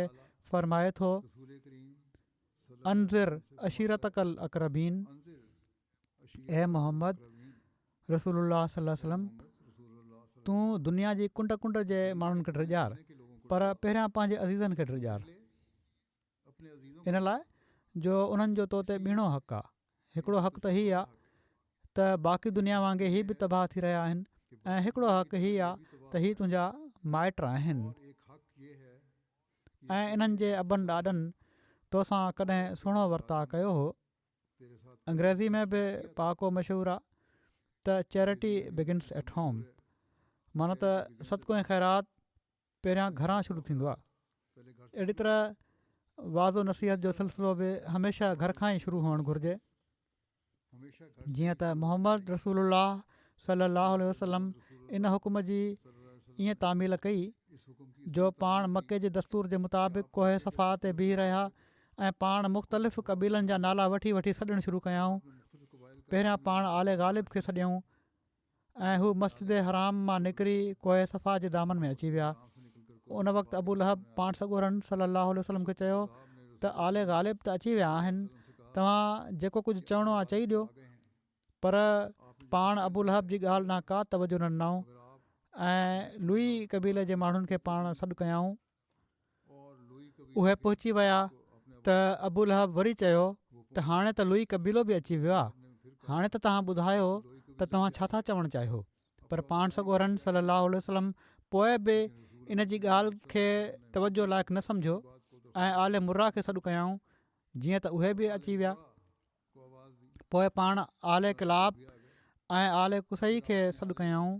Speaker 2: फ़रमाए थो, अंज़िर अशीरतकल अक़रबीन, ए मोहम्मद रसूलुल्लाह सल्लल्लाहु अलैहि वसल्लम, तूं दुनिया जी कुंड कुंड जे माण्हुनि खे ड्रिॼार, पर पहिरियां पंहिंजे अज़ीज़नि खे ड्रिॼार, इन लाइ जो उन्हनि जो तो ते ॿीणो हक़ु आहे। हिकिड़ो हक़ु त हीअ आहे त बाक़ी दुनिया वांगुरु हीअ बि तबाह थी रहिया आहिनि ऐं हिकिड़ो हक़ हीअ आहे त हीअ तुंहिंजा माइट आहिनि ऐं इन्हनि जे अबनि ॾाॾनि तोसां कॾहिं सुहिणो वर्ताउ कयो हो। अंग्रेज़ी में बि पहाको मशहूरु आहे त चैरिटी बिगिन्स एट होम, माना त सदको ऐं ख़ैरात पहिरियां घरां शुरू थींदो आहे। अहिड़ी तरह वाज़ो नसीहत जो सिलसिलो बि हमेशह घर खां ई शुरू हुअणु घुरिजे। जीअं त मोहम्मद रसूलुल्लाह सल्लल्लाहु अलैहि वसल्लम इन हुकुम जी ईअं तामील कई जो पाण मके जे दस्तूर जे मुताबिक़ कोहे सफ़ा ते बीह रहिया ऐं पाण मुख़्तलिफ़ क़बीलनि जा नाला वठी वठी सॾणु शुरू कयाऊं। पहिरियां पाण आले ग़ालिब खे सॾियऊं ऐं हू मस्जिद हराम मां निकिरी कोहे सफ़ा जे दामन में अची विया। उन वक़्तु अबू लहब पाण सॻोरनि सल्लल्लाहु अलैहि वसल्लम खे चयो त आले ग़ालिब त अची विया आहिनि, तव्हां जेको कुझु चवणो आहे चई ॾियो। पर पाण अबू लहब जी ॻाल्हि ॾांहुं का तवजो न ॾिनऊं ऐं लुई क़बीले जे माण्हुनि खे पाण सॾु कयाऊं। उहे पहुची विया त अबू लहब वरी चयो त हाणे त लुई क़बीलो बि अची वियो आहे, हाणे त तव्हां ॿुधायो त तव्हां छा था चवणु चाहियो। पर पाण सॻोरनि सल्लल्लाहु अलैहि वसल्लम पोइ बि इन जी ॻाल्हि खे तवजो लाइक़ु न सम्झो ऐं आले मुर्रा खे सॾु कयाऊं, जीअं त उहे बि अची विया। पोइ पाण आले किलाब ऐं आले कुसई खे सॾु कयाऊं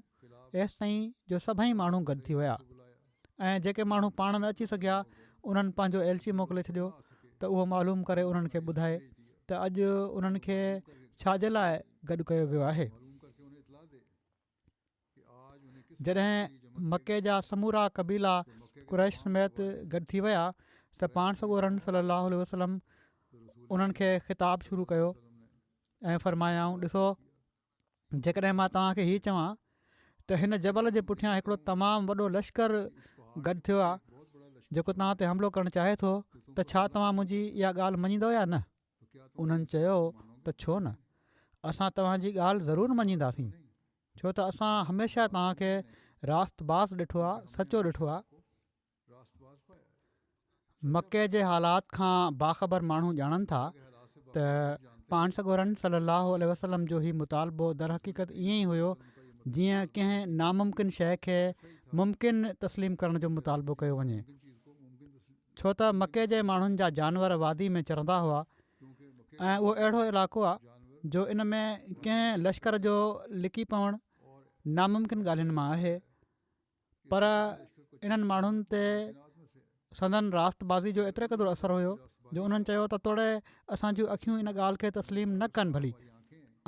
Speaker 2: एसि ताईं जो सभई माण्हू गॾु थी विया ऐं जेके माण्हू पाण न अची सघिया उन्हनि पंहिंजो एलची मोकिले छॾियो त उहो मालूम करे उन्हनि खे ॿुधाए त अॼु उन्हनि खे छाजे लाइ गॾु कयो वियो आहे। जॾहिं मके जा समूरा क़बीला कुरैश समेत गॾु थी विया त पाण सॻोरनि सल्लल्लाहु अलैहि वसल्लम उन्हनि खे ख़िताबु शुरू कयो ऐं फ़रमायाऊं, ॾिसो जेकॾहिं मां तव्हांखे हीअ चवां त हिन जबल जे पुठियां हिकिड़ो तमामु वॾो लश्कर गॾु थियो आहे जेको तव्हां ते हमिलो करणु चाहे थो, त छा तव्हां मुंहिंजी इहा ॻाल्हि मञींदव या न? उन्हनि चयो त छो न, असां तव्हांजी ॻाल्हि ज़रूरु मञींदासीं, छो त असां हमेशह तव्हांखे रास्तबाज़ ॾिठो आहे, सचो ॾिठो आहे। मके जे हालात खां बाख़बर माण्हू ॼाणनि था त पाण सॻोरनि सल्लल्लाहु अलैहि वसल्लम जो हीउ मुतालबो दर हक़ीक़त ईअं ई हुयो जीअं कंहिं नामुमकिन शइ खे मुमकिन तस्लीम करण जो मुतालबो कयो वञे, छो त मके जे माण्हुनि जा जानवर वादी में चरंदा हुआ ऐं उहो अहिड़ो इलाइक़ो आहे जो इन में कंहिं लश्कर जो लिकी पवणु नामुमकिन ॻाल्हियुनि मां आहे। पर इन्हनि माण्हुनि ते संदन रास्तबाज़ी जो एतिरे क़दुरु असरु हुयो जो उन्हनि चयो त तोड़े असां जूं अखियूं इन ॻाल्हि खे तस्लीम न कनि, भली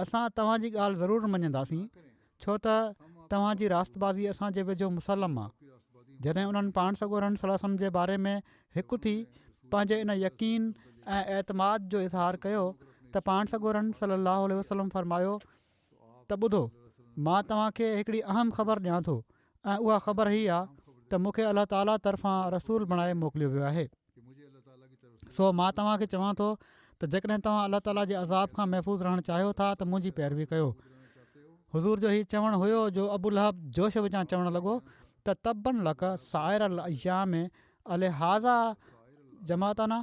Speaker 2: असां तव्हांजी ॻाल्हि ज़रूरु मञंदासीं, छो त तव्हांजी रास्तबाज़ी असांजे वेझो मुसलम आहे। जॾहिं उन्हनि पाण सॻोरनि सल्लल्लाहु अलैहि वसल्लम जे बारे में हिकु थी पंहिंजे इन यकीन ऐं एतमाद जो इज़हार कयो त पाण सॻोरनि सल्लल्लाहु अलैहि वसल्लम फ़रमायो त ॿुधो, मां तव्हांखे हिकिड़ी अहम ख़बर ॾियां थो ऐं उहा ख़बर हीअ आहे त मूंखे अलाह ताला तरफ़ां रसूल बणाए मोकिलियो वियो आहे। सो मां तव्हांखे चवां थो त जेकॾहिं तव्हां अलाह ताला जे अज़ाब खां महफ़ूज़ रहणु चाहियो था त मुंहिंजी पैरवी कयो। हुज़ूर जो हीउ चवणु हुयो जो अबू लहब जोश विझां चवणु लॻो त तबन लक साइर अयाम अलिहाज़ा जमाताना,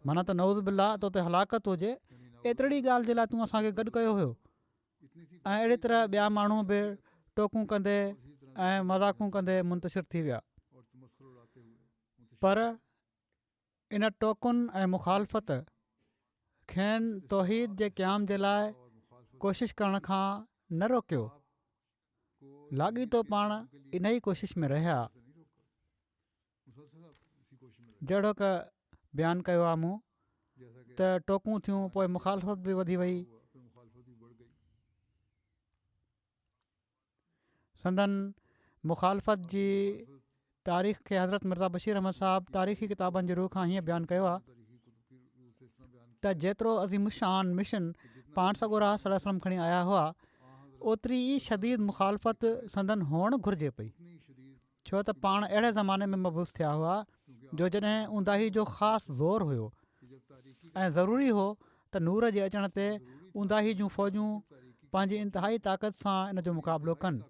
Speaker 2: माना त नऊज़ बिल्ला तो ते हलाकत हुजे, एतिरी ॻाल्हि जे लाइ तूं असांखे गॾु कयो हुयो। ऐं अहिड़ी तरह ॿिया माण्हू बि टोकूं कंदे ऐं मज़ाक़ूं कंदे मुंतशिर थी विया। पर इन टोकुनि ऐं मुखालफ़त खेनि तौहीद जे क़याम जे लाइ कोशिशि करण खां न रोकियो, लाॻीतो पाण इन ई कोशिश में रहिया। जहिड़ो क बयानु कयो आहे मूं त टोकूं थियूं, पोइ मुखालफ़त बि वधी वई। संदन मुखालफ़त जी तारीख़ खे हज़रत मिर्ज़ा बशीर अहमद साहिबु तारीख़ी किताबनि जे रूह खां हीअं बयानु कयो आहे त जेतिरो अज़ीमुशान मिशन पाण सॻोरा सल्लल्लाहु अलैहि वसल्लम खणी आया हुआ, ओतिरी ई शदीद मुखालफ़त संदन हुअणु घुरिजे पई, छो त पाण अहिड़े ज़माने में मबूस थिया हुआ जो जॾहिं ऊंदाही जो ख़ासि ज़ोर हुयो ऐं ज़रूरी हो त नूर जे अचण ते ऊंदाही जूं फ़ौजूं पंहिंजी इंतिहाई ताक़त सां इन जो मुक़ाबिलो कनि।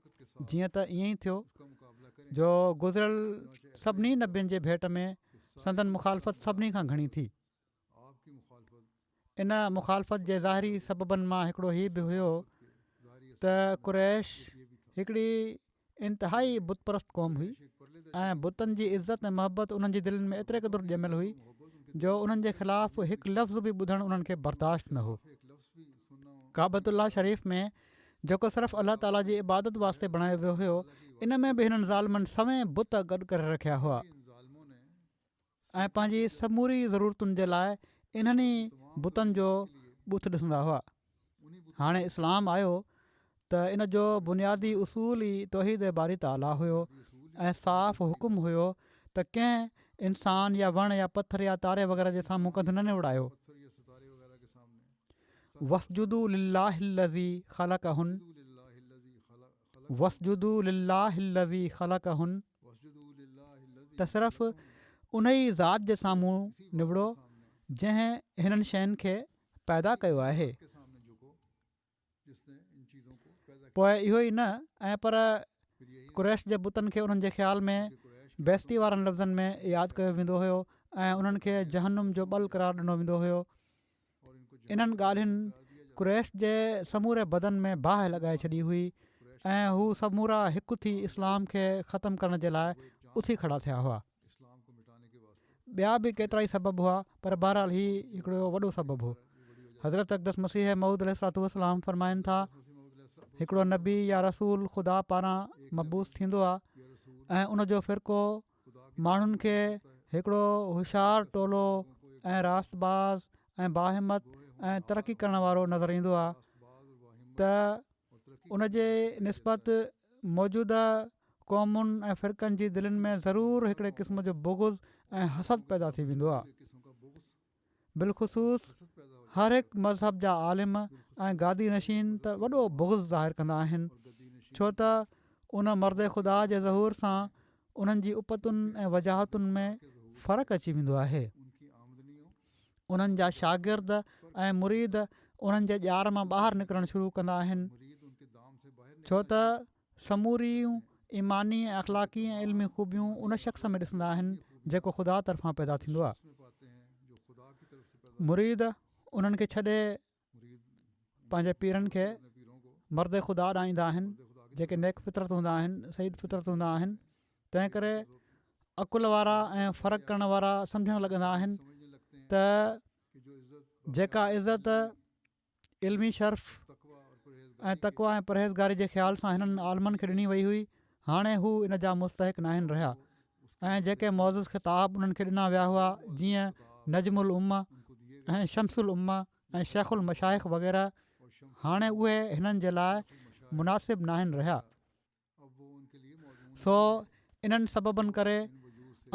Speaker 2: जीअं त ईअं ई थियो जो गुज़िरियल सभिनी नबियुनि जे भेट में संदन मुखालफ़त सभिनी खां घणी थी। इन मुखालफ़त जे ज़ाहिरी सबबनि मां हिकिड़ो हीउ बि हुयो त कुरैश हिकिड़ी इंतिहाई बुतप्रस्त क़ौम हुई ऐं बुतनि जी इज़त ऐं मुहबत उन्हनि जी दिलनि में एतिरे क़दुरु ॼमियल हुई जो उन्हनि जे ख़िलाफ़ु हिकु लफ़्ज़ बि ॿुधणु उन्हनि खे बर्दाश्त न हो। काबतुल्ला शरीफ़ में जेको सिर्फ़ु अलाह ताला जी इबादत वास्ते बणायो वियो हुयो, इन में बि हिननि ज़ालमनि सवें बुत गॾु करे रखिया हुआ ऐं पंहिंजी समूरी ज़रूरतुनि जे लाइ इन्हनि बुतनि जो बुत ॾिसंदा हुआ। हाणे इस्लाम आयो त इन जो बुनियादी उसूल ई तौहीद बारी ताला हुयो ऐं साफ़ हुकुम हुयो त कंहिं इंसान या वण या पथर या तारे वग़ैरह जे साम्हूं कदु न निवड़ायो। वसजुदू लिल्लाहिल्लज़ी ख़लक़हुन, वसजुदू लिल्लाहिल्लज़ी ख़लक़हुन, त सिर्फ़ु उन ई ज़ात जे साम्हूं निवड़ो जंहिं हिननि शयुनि खे पैदा कयो आहे। पोइ इहो ई न ऐं पर कुरैश जे बुतनि खे उन्हनि जे ख़्याल में बेइज़ती वारनि लफ़्ज़नि में यादि कयो वेंदो हुयो ऐं उन्हनि खे जहन्नुम जो ॿल करार ॾिनो वेंदो हुयो। इन्हनि ॻाल्हियुनि कुरैश जे समूरे बदन में बाहि लॻाए छॾी हुई ऐं हू समूरा हिकु थी इस्लाम खे ख़तमु करण जे लाइ उथी खड़ा थिया हुआ। ॿिया बि केतिरा ई सबब हुआ पर बहरहाल ही हिकिड़ो वॾो सबबु हो। हज़रत अक़दस मसीह मऊद अलैहिस्सलाम फ़रमाइनि था, हिकिड़ो नबी या रसूल ख़ुदा पारां मबूस थींदो आहे ऐं उनजो फ़िरक़ो माण्हुनि खे हिकिड़ो होशियारु टोलो ऐं रास्तबाज़ ऐं बाहिमत ऐं तरक़ी करण वारो नज़र ईंदो आहे त उनजे निस्बत मौजूदा क़ौमुनि ऐं फ़िरक़नि जी दिलनि में ज़रूरु हिकिड़े क़िस्म जो बुग़्ज़ ऐं हसद पैदा थी वेंदो आहे। बिलख़ुसूस हर हिकु मज़हब जा आलिम ऐं गादी नशीन त वॾो बुग़्ज़ ज़ाहिर कंदा आहिनि, छो त उन मर्द ख़ुदा जे ज़हूर सां उन्हनि जी उपतुनि ऐं वजाहतुनि में फ़र्क़ु अची वेंदो आहे। उन्हनि जा शागिर्द ऐं मुरीद उन्हनि जे ॼार मां ॿाहिरि निकिरणु शुरू कंदा आहिनि, छो त समूरियूं ईमानी ऐं अख़लाक़ी ऐं इल्मी ख़ूबियूं उन शख़्स में ॾिसंदा आहिनि जेको ख़ुदा तरफ़ां पैदा थींदो आहे। मुरीद उन्हनि खे छॾे पंहिंजे पीरनि खे मर्द ख़ुदा ॾांहुं ईंदा आहिनि जेके नेक फितरत हूंदा आहिनि, सईद फितरत हूंदा आहिनि। तंहिं करे अकुल वारा ऐं फ़र्क़ु करण वारा सम्झणु लॻंदा आहिनि त जेका इज़त इल्मी शर्फ़ ऐं तक़वा ऐं परहेज़गारी जे ख़्याल सां हिननि आलमनि खे ॾिनी वई हुई, हाणे हू इन जा मुस्तहिक़ न आहिनि रहिया ऐं जेके मौज़ूज़ ख़िताब उन्हनि खे ॾिना विया हुआ जीअं नजमुल उम्मा ऐं शमसुल उम्मा ऐं शेखुल मशाइख़ वग़ैरह, हाणे उहे हिननि जे लाइ मुनासिब न आहिनि रहिया। सो इन्हनि सबबनि करे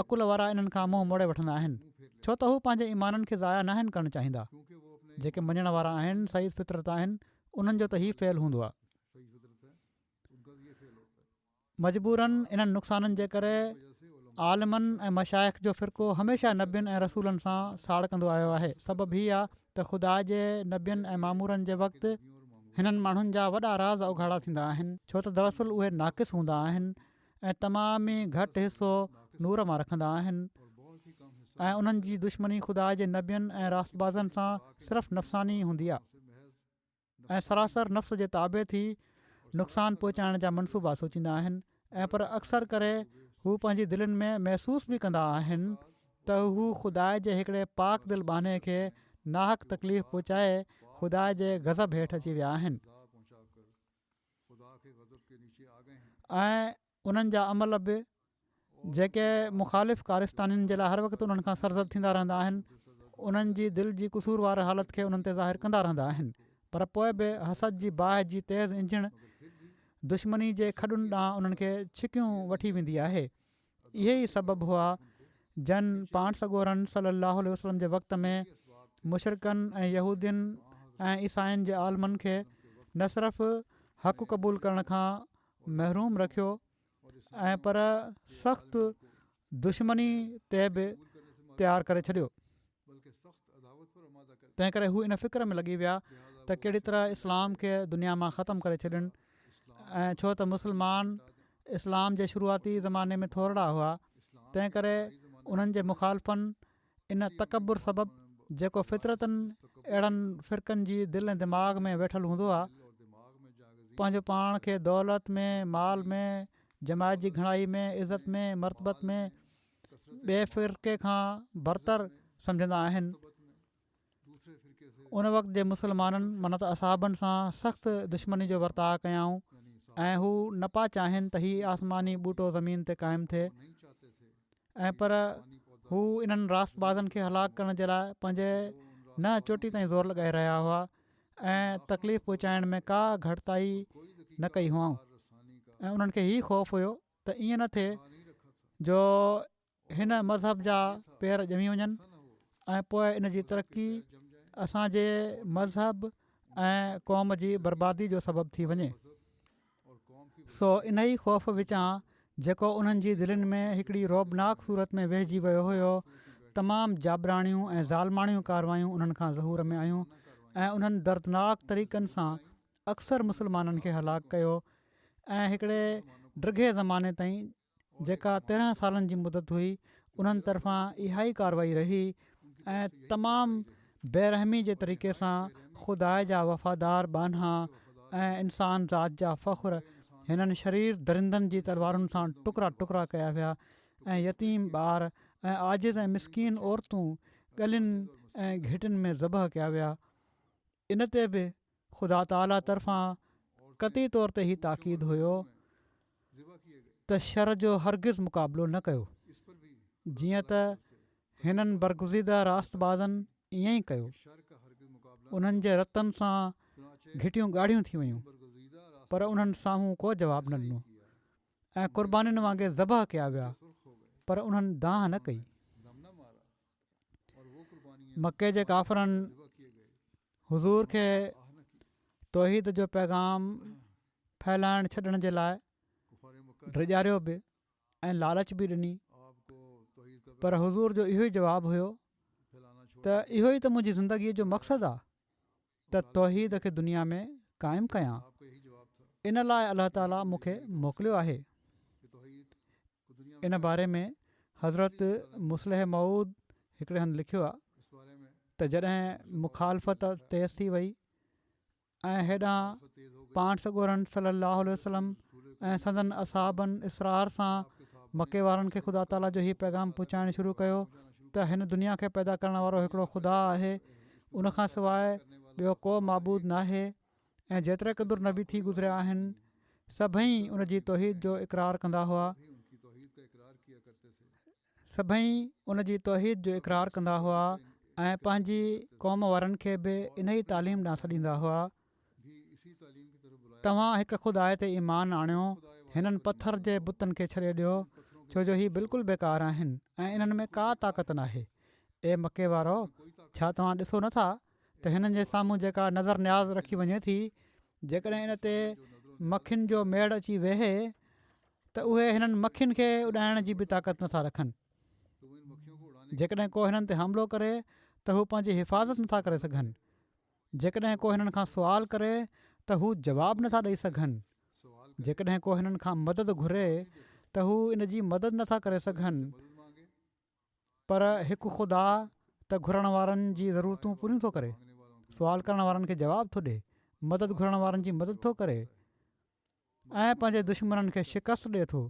Speaker 2: अकुल वारा इन्हनि खां मुंहुं मोड़े वठंदा आहिनि, छो त हू पंहिंजे ईमाननि खे ज़ाया न आहिनि करणु चाहींदा। जेके मञण वारा आहिनि, सईद फितरत आहिनि, उन्हनि जो त हीउ फ़ेल हूंदो आहे। मजबूरनि इन्हनि नुक़साननि जे करे आलिमनि ऐं मशाइख़ जो फ़िरक़ो हमेशह नबियुनि ऐं रसूलनि सां साड़ कंदो आयो आहे। सबबु हीअ आहे त ख़ुदा जे नबियुनि ऐं मामूरनि जे वक़्तु हिननि माण्हुनि जा वॾा राज़ उघाड़ा थींदा आहिनि, छो त दरअसल उहे नाक़िस हूंदा आहिनि ऐं तमामु ई घटि हिसो नूर मां रखंदा आहिनि ऐं उन्हनि जी दुश्मनी ख़ुदा जे नबियुनि ऐं रास्तबाज़नि सां सिर्फ़ु नफ़सानी हूंदी आहे ऐं सरासर नफ़्स जे ताबे थी नुक़सानु पहुचाइण जा मनसूबा सोचींदा आहिनि ऐं पर अक्सर करे हू पंहिंजी दिलनि में महसूस बि कंदा आहिनि त हू ख़ुदा जे हिकिड़े पाक दिल बाने खे नाहक तकलीफ़ पहुचाए ख़ुदा जे गज़ब हेठि अची विया आहिनि ऐं उन्हनि जा अमल बि जेके मुख़ालिफ़ कारिस्तानियुनि जे लाइ हर वक़्तु उन्हनि खां सरज़द थींदा रहंदा आहिनि, उन्हनि जी दिलि जी क़सूरवार हालति खे उन्हनि ते ज़ाहिर कंदा रहंदा आहिनि, पर पोइ बि हसद जी बाहि जी तेज़ इंजण दुश्मनी जे खॾुनि ॾांहुं उन्हनि खे छिकियूं वठी वेंदी आहे। इहे ई सबबु हुआ जन पाण सॻोरनि सल्लल्लाहु अलैहि वसल्लम जे वक़्त में मुशरिकनि ऐं यहूदियुनि ऐं ईसाइनि जे आलमनि खे न सिर्फ़ु हक़ क़बूल करण खां महरूम रखियो ऐं पर सख़्तु दुश्मनी ते बि तयारु करे छॾियो। तंहिं करे हू इन फ़िक्र में लॻी विया त कहिड़ी तरह इस्लाम खे दुनिया मां ख़तमु करे छॾनि ऐं छो त मुस्लमान इस्लाम जे शुरूआती ज़माने में थोरा हुआ, तंहिं करे उन्हनि जे मुखालफ़नि इन तकबुर सबबु जेको फितरतनि अहिड़नि फ़िरक़नि जी दिलि ऐं दिमाग़ में वेठल हूंदो आहे, पंहिंजो पाण खे दौलत में, माल में, जमायत जी घणाई में, इज़त में, मरतबत में ॿिए फ़िरके खां बरतर सम्झंदा आहिनि। उन वक़्त जे मुस्लमाननि माना त असहाबनि सां सख़्तु दुश्मनी जो वर्ताउ कयाऊं ऐं हू न पिया चाहिनि त हीउ आसमानी ॿूटो ज़मीन ते क़ाइमु थिए, ऐं पर हू इन्हनि रास्तबाज़नि खे हलाकु करण जे लाइ पंहिंजे न चोटी ताईं ज़ोर लॻाए रहिया हुआ ऐं तकलीफ़ पहुचाइण में का घटिताई न कई हुअऊं। ऐं उन्हनि खे हीउ ख़ौफ़ हुयो त ईअं न थिए जो हिन मज़हब जा पेर ॼमी वञनि ऐं पोइ इन जी तरक़ी असांजे मज़हब ऐं क़ौम जी बर्बादी जो सबबु थी वञे। सो इन ई ख़ौफ़ विचां जेको उन्हनि जी दिलनि में हिकिड़ी रौबनाक सूरत में वेहिजी वियो हुयो, तमामु जाबराणियूं ऐं ज़ालमाणियूं कारवायूं उन्हनि खां ज़हूर में आयूं ऐं उन्हनि दर्दनाक तरीक़नि सां अक्सर मुस्लमाननि खे हलाकु कयो ऐं हिकिड़े ड्रिघे ज़माने ताईं जेका 13 सालनि जी मुदत हुई, उन्हनि तरफ़ां इहा ई कारवाई रही ऐं तमामु बेरहमी जे तरीक़े सां ख़ुदा जा वफ़ादार बाना ऐं इंसान ज़ात जा फ़ख़्र हिननि शरीर दरिंदनि जी तलवारुनि सां टुकड़ा टुकड़ा कया विया ऐं यतीम ॿार ऐं आजिज़ ऐं मिसकीन औरतूं गलियुनि ऐं घिटियुनि में ज़बह कया विया। इन ते बि ख़ुदा ताला तरफ़ां क़ती तौर ते ई ताक़ीद हुयो त शर जो हरगिज़ मुक़ाबिलो न कयो, जीअं त हिननि बरगुज़ीदा रास्तबाज़नि ईअं ई कयो। उन्हनि जे रतनि सां घिटियूं ॻाढ़ियूं थी वियूं, पर उन्हनि साम्हूं को जवाबु न ॾिनो ऐं क़ुर्बानीुनि वांगुरु ज़बह कया विया, पर उन्हनि दांह न कई। मके जे काफ़िरनि हुज़ूर खे तौहीद जो पैगाम फैलाइण छॾण जे लाइ ड्रिॼारियो बि ऐं लालच बि ॾिनी, पर हुज़ूर जो इहो ई जवाबु हुयो त इहो ई त मुंहिंजी ज़िंदगीअ जो मक़सदु आहे त तौहीद खे दुनिया में क़ाइमु कयां। इन लाइ अलाह ताला मूंखे मोकिलियो आहे। इन बारे में हज़रत मुस्लिह मऊद हिकिड़े हंधि लिखियो आहे त जॾहिं मुखालफ़त तेज़ थी वई ऐं हेॾां पाण सॻोरनि सल्लल्लाहु अलैहि वसल्लम ऐं संदन असहाबनि इसरार सां मके वारनि खे ख़ुदा ताला जो हीउ पैगाम पहुचाइणु शुरू कयो त हिन दुनिया खे पैदा करण वारो हिकिड़ो ख़ुदा आहे, उनखां सवाइ ॿियो को माबूद न आहे ऐं जेतिरे क़दुरु नबी थी गुज़रिया आहिनि सभई उन जी तौहीद जो इक़रार कंदा हुआ, ऐं पंहिंजी क़ौम वारनि खे बि इन ई तालीम ॾांहुं सॾींदा हुआ। तव्हां हिकु ख़ुदा ते ईमान आणियो, हिननि पथर जे बुतनि खे छॾे ॾियो, छो जो हीअ बिल्कुलु बेकार आहिनि ऐं इन्हनि में का ताक़त नाहे। ए मके वारो, छा तव्हां ॾिसो नथा त हिननि जे साम्हूं जेका नज़र न्याज़ रखी वञे थी, जेकॾहिं इन ते मखियुनि जो मेड़ अची वेहे त उहे हिननि मखियुनि खे उॾाइण जी बि ताक़त नथा रखनि। जेकॾहिं को हिननि ते हमिलो करे त हू पंहिंजी हिफ़ाज़त नथा करे सघनि, जेकॾहिं को हिननि खां सुवाल करे त हू जवाबु नथा ॾेई सघनि, जेकॾहिं को हिननि खां मदद घुरे त हू इन जी मदद नथा करे सघनि। पर हिकु ख़ुदा त घुरण वारनि जी ज़रूरतूं पूरियूं थो करे, सुवाल करण वारनि खे जवाबु थो ॾिए, मदद घुरण वारनि जी मदद थो करे ऐं पंहिंजे दुश्मननि खे शिकस्त ॾिए थो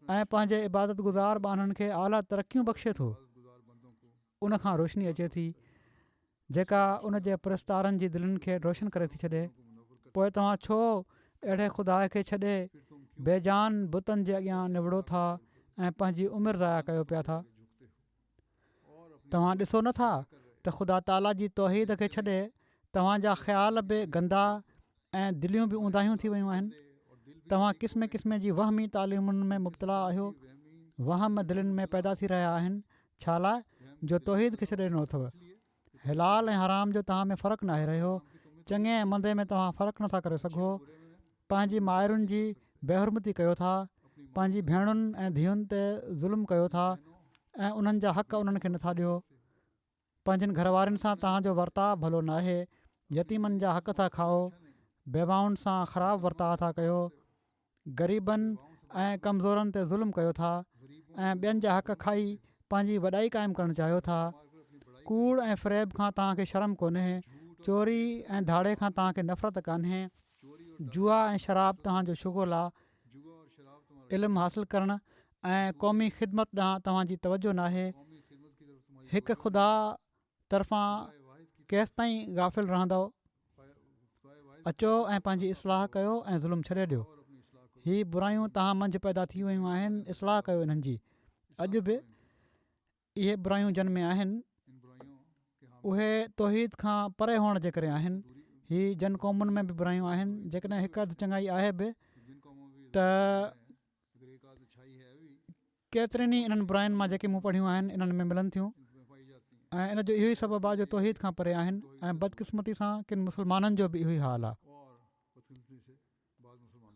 Speaker 2: ऐं पंहिंजे इबादत गुज़ार ॿाननि खे आला तरक़ियूं बख़्शे थो। उनखां रोशनी अचे थी जेका उन जे परस्तारनि जी दिलनि खे रोशन करे थी छॾे। पोइ तव्हां छो अहिड़े ख़ुदा खे छॾे बेजान बुतनि जे अॻियां निवड़ो था ऐं पंहिंजी उमिरि ज़ाया कयो पिया था। तव्हां ॾिसो नथा त ख़ुदा ताला जी तौहीद खे छॾे तव्हांजा ख़्याल बि गंदा ऐं दिलियूं बि ऊंदाहियूं थी वियूं आहिनि। तव्हां क़िस्म क़िस्म जी वहमी तालीमुनि में मुब्तला आहियो, वहम दिलनि में पैदा थी रहिया आहिनि। छा लाइ? जो तौहीद खे छॾे ॾिनो अथव। हिलाल ऐं हराम जो तव्हां में फ़र्क़ु नाहे रहियो, चङे ऐं मंदे में तव्हां फ़र्क़ु नथा करे सघो, पंहिंजी माइरुनि जी बेहुरमती कयो था, पंहिंजी भेणुनि ऐं धीउनि ते ज़ुल्म कयो था ऐं उन्हनि जा हक़ उन्हनि खे नथा ॾियो। पंहिंजनि घरवारनि सां तव्हांजो वर्ताव भलो नाहे, यतीमनि जा हक़ था खाओ, बेवाउनि सां ख़राबु वर्ताव था कयो, ग़रीबनि ऐं कमज़ोरनि ते ज़ुल्म कयो था ऐं ॿियनि जा हक़ खाई पंहिंजी वॾाई क़ाइमु करणु चाहियो था। कूड़ ऐं फ़रेब खां तव्हांखे शर्म कोन्हे, चोरी ऐं धाड़े खां तव्हांखे नफ़रत कान्हे, जुआ ऐं शराब तव्हांजो शुगुल आहे, इल्मु हासिलु करणु ऐं क़ौमी ख़िदमत ॾांहुं तव्हांजी तवजो नाहे, हिकु ख़ुदा तरफ़ां केसि ताईं गाफ़िल रहंदव, अचो ऐं पंहिंजी इस्लाह कयो ऐं ज़ुल्म छॾे ॾियो। हीअ बुरायूं तव्हां मंझि पैदा थी वियूं आहिनि, इस्लाह कयो इन्हनि जी। अॼु बि इहे बुरायूं जन में आहिनि, उहे तौहीद खां परे हुअण जे करे आहिनि। हीअ जन क़ौमुनि में बि बुरायूं आहिनि। जेकॾहिं हिकु अधु चङाई आहे बि त केतिरनि ई इन्हनि बुरायुनि मां जेके मूं पढ़ियूं आहिनि इन्हनि में मिलनि थियूं, ऐं इन जो इहो ई सबबु आहे जो तौहीद खां परे आहिनि। ऐं बदकिस्मती सां किन मुस्लमाननि जो बि इहो ई हाल आहे।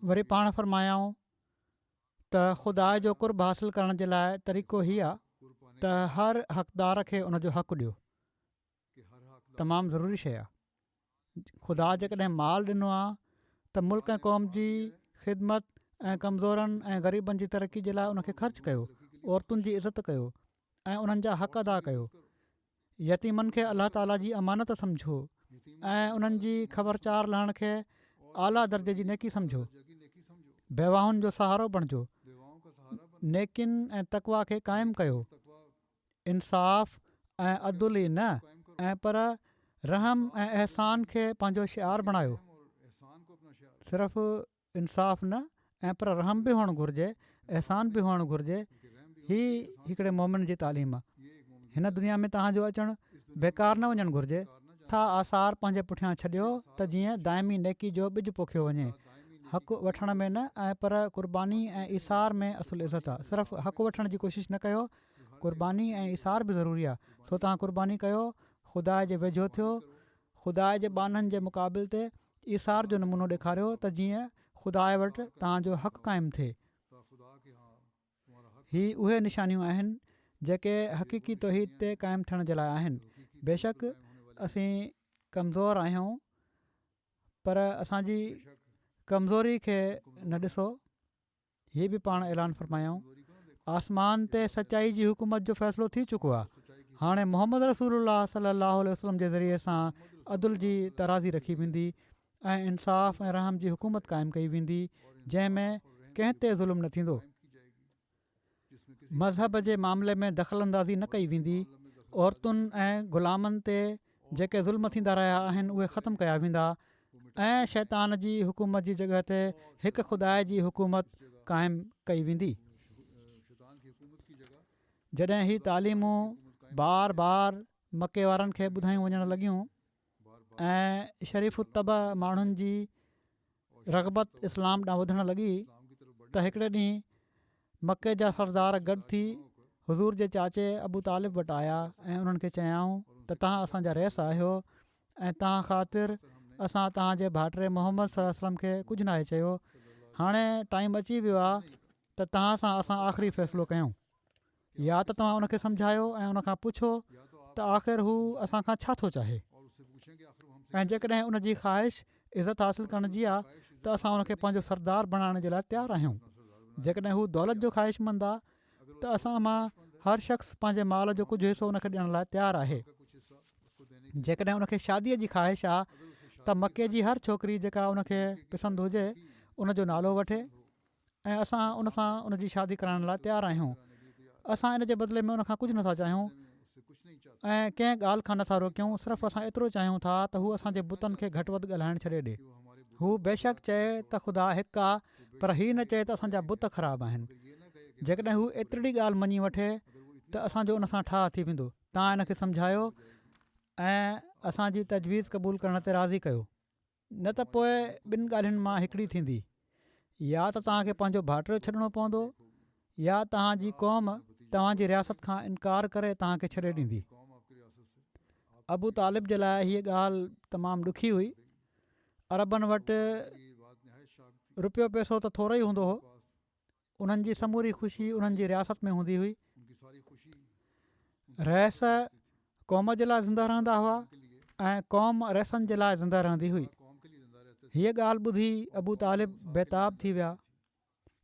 Speaker 2: वरी पाण फ़रमायाऊं त ख़ुदा जो कुर्ब हासिलु करण जे लाइ तरीक़ो हीअ आहे त हर हक़दार खे उनजो हक़ु ॾियो। तमामु ज़रूरी शइ आहे। ख़ुदा जेकॾहिं माल ॾिनो आहे त मुल्क ऐं क़ौम जी ख़िदमत ऐं कमज़ोरनि ऐं ग़रीबनि जी तरक़ी जे लाइ उनखे ख़र्चु कयो, औरतुनि जी इज़त कयो ऐं उन्हनि जा हक़ अदा कयो, यतीमनि खे अलाह ताला जी अमानत सम्झो ऐं उन्हनि जी ख़बरचार लहण खे आला दर्जे जी नेकी सम्झो, बेवाहुनि जो सहारो बणिजो, नेकिन ऐं तक़वा खे क़ाइमु कयो, इंसाफ़ ऐं अदुल ई न ऐं पर रहम ऐं अहसान खे पंहिंजो शिआर बणायो। सिर्फ़ु इंसाफ़ न ऐं पर रहम बि हुअणु घुरिजे, अहसान बि हुअणु घुरिजे। हीअ हिकिड़े मोमिन जी तालीम आहे। हिन दुनिया में तव्हांजो अचणु बेकार न वञणु घुरिजे। था आसार पंहिंजे पुठियां छॾियो त जीअं दाइमी नेकी जो ॿिज पोखियो वञे। हक़ु वठण में न ऐं पर क़ुर्बानी ऐं इसार में असुलु इज़त आहे। सिर्फ़ु हक़ु वठण जी कोशिशि न कयो, क़ुर्बानी ऐं इसार बि ज़रूरी आहे। सो तव्हां क़ुर्बानी कयो, ख़ुदा जे वेझो थियो, ख़ुदा जे बाननि जे मुक़ाबिल ते इसार जो नमूनो ॾेखारियो त जीअं ख़ुदा वटि तव्हांजो हक़ु क़ाइमु थिए। ही उहे निशानियूं आहिनि जेके हक़ीक़ी तौहीद ते क़ाइमु थियण जे लाइ आहिनि। बेशक असीं कमज़ोर आहियूं, पर असांजी कमज़ोरी खे न ॾिसो। हीअ बि पाण ऐलान फ़रमायूं, आसमान ते सचाई जी हुकूमत जो फ़ैसिलो थी चुको आहे। हाणे मोहम्मद रसूलुल्लाह सल्लल्लाहु अलैहि वसल्लम जे ज़रिए सां अदुल जी तराज़ी रखी वेंदी ऐं इंसाफ़ ऐं रहम जी हुकूमत क़ाइमु कई वेंदी, जंहिंमें कंहिं ते ज़ुल्म न थींदो। मज़हब जे मामले में दख़ल अंदाज़ी न कई वेंदी। औरतुनि ऐं ग़ुलामनि ते जेके ज़ुल्म थींदा रहिया आहिनि उहे ख़तमु कया वेंदा ऐं शैतान जी हुकूमत जी जॻह ते हिकु ख़ुदा जी हुकूमत क़ाइमु कई वेंदी। जॾहिं ही तालीमूं बार बार मके वारनि खे ॿुधायूं वञणु लॻियूं ऐं शरीफ़ तब माण्हुनि जी रग़बत इस्लाम ॾांहुं वधणु लॻी त हिकिड़े ॾींहुं मके जा सरदार गॾु थी हुज़ूर जे चाचे अबू तालिब वटि आया ऐं उन्हनि खे चयाऊं त तव्हां असांजा रहिस आहियो ऐं तव्हां ख़ातिर असां तव्हांजे भाइटे मोहम्मद सल्लल्लाहु अलैहि वसल्लम खे कुझु नाहे चयो। हाणे टाइम अची वियो आहे त तव्हां सां असां आख़िरी फ़ैसिलो कयूं। या त तव्हां उनखे सम्झायो ऐं उनखां पुछो त आख़िर हू असांखां छा थो चाहे, ऐं जेकॾहिं उनजी ख़्वाहिश इज़त हासिलु करण जी आहे त असां उनखे पंहिंजो सरदार बणाइण जे लाइ तयारु आहियूं। जेकॾहिं हू दौलत जो ख़्वाहिशमंद आहे त असां मां हर शख़्स पंहिंजे माल जो कुझु हिसो उनखे ॾियण लाइ तयारु आहे। जेकॾहिं उनखे शादीअ जी ख़्वाहिश आहे त मके जी हर छोकिरी जेका उनखे पसंदि हुजे उनजो नालो वठे ऐं असां उन सां उनजी शादी कराइण लाइ तयारु आहियूं। असां इन जे बदिले में उनखां कुझु नथा चाहियूं ऐं कंहिं ॻाल्हि खां नथा रोकियूं। सिर्फ़ु असां एतिरो चाहियूं था त हू असांजे बुतनि खे घटि वधि ॻाल्हाइणु छॾे ॾिए। हू बेशक चए त ख़ुदा हिकु आहे, पर हीअ न चए त असांजा बुत ख़राबु आहिनि। जेकॾहिं हू एतिरी ॻाल्हि मञी वठे त असांजो उन सां ठाह थी वेंदो। तव्हां इनखे सम्झायो ऐं असांजी तजवीज़ क़बूलु करण ते राज़ी कयो, न त पोइ ॿिनि ॻाल्हियुनि मां हिकिड़ी थींदी। या त तव्हांखे पंहिंजो भाइटियो छॾिणो पवंदो या तव्हांजी क़ौम तव्हांजी रियासत खां इनकार करे तव्हांखे छॾे ॾींदी। अबू तालिब जे लाइ हीअ ॻाल्हि तमामु ॾुखी हुई। अरबनि वटि रुपयो पैसो त थोरो ई हूंदो हो। उन्हनि जी समूरी ख़ुशी उन्हनि जी रियासत में हूंदी हुई। रहिस क़ौम जे लाइ ज़िंदा रहंदा हुआ ऐं क़ौम रहिसनि जे लाइ ज़िंदा रहंदी हुई। हीअ ॻाल्हि ॿुधी अबू तालिब बेताब थी विया।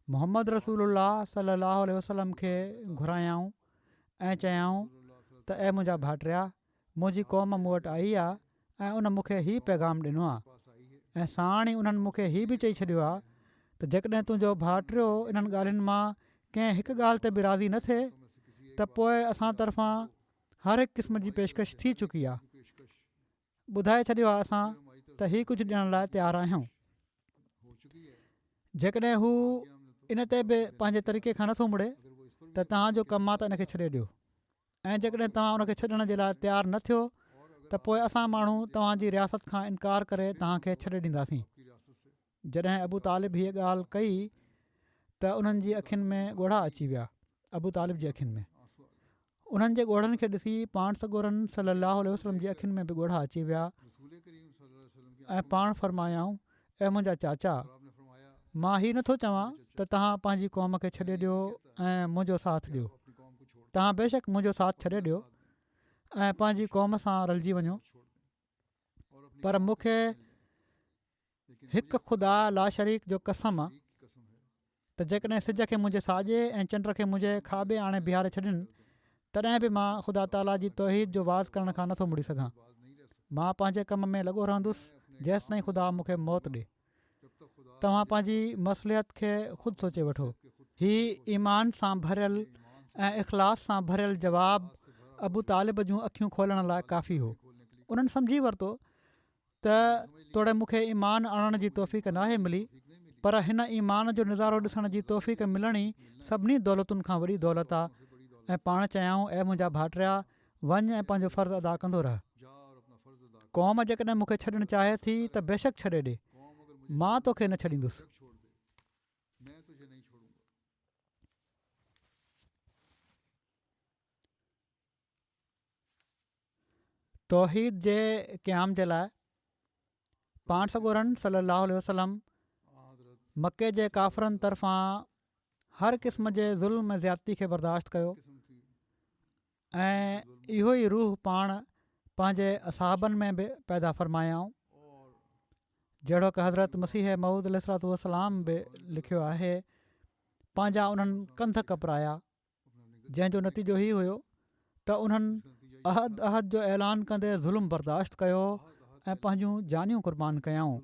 Speaker 2: मोहम्मद रसूलुल्लाह सल्लल्लाहु अलैहि वसल्लम खे घुरायाऊं ऐं चयाऊं त ऐं मुंहिंजा भाइटिया, मुंहिंजी क़ौम मूं वटि आई आहे ऐं उन मूंखे हीउ पैगाम ॾिनो आहे ऐं साण ई उन्हनि मूंखे हीउ बि चई छॾियो आहे त जेकॾहिं तुंहिंजो भाइटियो इन्हनि ॻाल्हियुनि मां कंहिं हिकु ॻाल्हि ते बि राज़ी न थिए त पोइ असां तरफ़ां हर हिकु क़िस्म जी पेशकश थी चुकी आहे। ॿुधाए छॾियो आहे असां त हीउ कुझु ॾियण लाइ तयारु आहियूं। जेकॾहिं हू इन ते बि पंहिंजे तरीक़े खां नथो मुड़े त तव्हांजो कमु आहे त इनखे छॾे ॾियो ऐं जेकॾहिं तव्हां उनखे छॾण जे लाइ तयारु न थियो त पोइ असां माण्हू तव्हांजी रियासत खां इनकार करे तव्हांखे छॾे ॾींदासीं। जॾहिं अबू तालिब हीअ ॻाल्हि कई त उन्हनि जी अखियुनि में ॻोढ़ा अची विया। अबू तालिब जी अखियुनि में उन्हनि जे ॻोढ़नि खे ॾिसी पाण सॻोरनि सल्लल्लाहु अलैहि वसल्लम जी अखियुनि में बि ॻोढ़ा अची विया ऐं पाण फरमायाऊं, ऐं मुंहिंजा चाचा, मां हीउ नथो चवां त तव्हां पंहिंजी क़ौम खे छॾे ॾियो ऐं मुंहिंजो साथ ॾियो। तव्हां बेशक मुंहिंजो साथ छॾे ॾियो ऐं पंहिंजी क़ौम सां रलिजी वञो, पर मूंखे हिकु ख़ुदा ला शरीक जो कसम आहे त जेकॾहिं सिज खे मुंहिंजे साॼे ऐं चंड खे मुंहिंजे खाॿे आणे बीहारे छॾनि तॾहिं बि मां ख़ुदा ताला जी तौहीद जो वाज़ करण खां नथो मुड़ी सघां। मां पंहिंजे कम में लॻो रहंदुसि जेसि ताईं ख़ुदा मूंखे मौत ॾिए। तव्हां पंहिंजी मसलियत खे ख़ुदि सोचे वठो। हीउ ईमान सां भरियल ऐं इख़लास सां भरियल जवाबु अबू तालिब जूं अखियूं खोलण लाइ काफ़ी हो। उन्हनि सम्झी वरितो त तोड़े मूंखे ईमान आणण जी तौफ़ीक़ नाहे मिली, पर हिन ईमान जो नज़ारो ॾिसण जी तौफ़ीक़ मिलणी सभिनी दौलतुनि खां वॾी दौलत आहे। ऐं पाण चयाऊं, ऐं मुंहिंजा भाइटिया, वञ ऐं पंहिंजो फ़र्ज़ु अदा कंदो रह। क़ौम जेकॾहिं मूंखे छॾणु चाहे थी त बेशक छॾे ॾे, मां तोखे न छॾींदुसि। तौहीद जे क़याम जे लाइ पाण सॻोरन सल्लल्लाहु अलैहि वसल्लम मके जे काफ़िरनि तरफ़ां हर क़िस्म जे ज़ुल्म ऐं ज़्यादती खे बर्दाश्त कयो ऐं इहो ई रूह पाण पंहिंजे असहाबनि में बि पैदा फ़रमायाऊं। जहिड़ो की हज़रत मसीह मऊद अलैहिस्सलातु वस्सलाम बि लिखियो आहे, पंहिंजा उन्हनि कंध कपराया, जंहिंजो नतीजो हीउ हुयो त उन्हनि अहद जो ऐलान कंदे ज़ुल्म बर्दाश्त कयो ऐं पंहिंजूं जानियूं क़ुर्बान कयाऊं।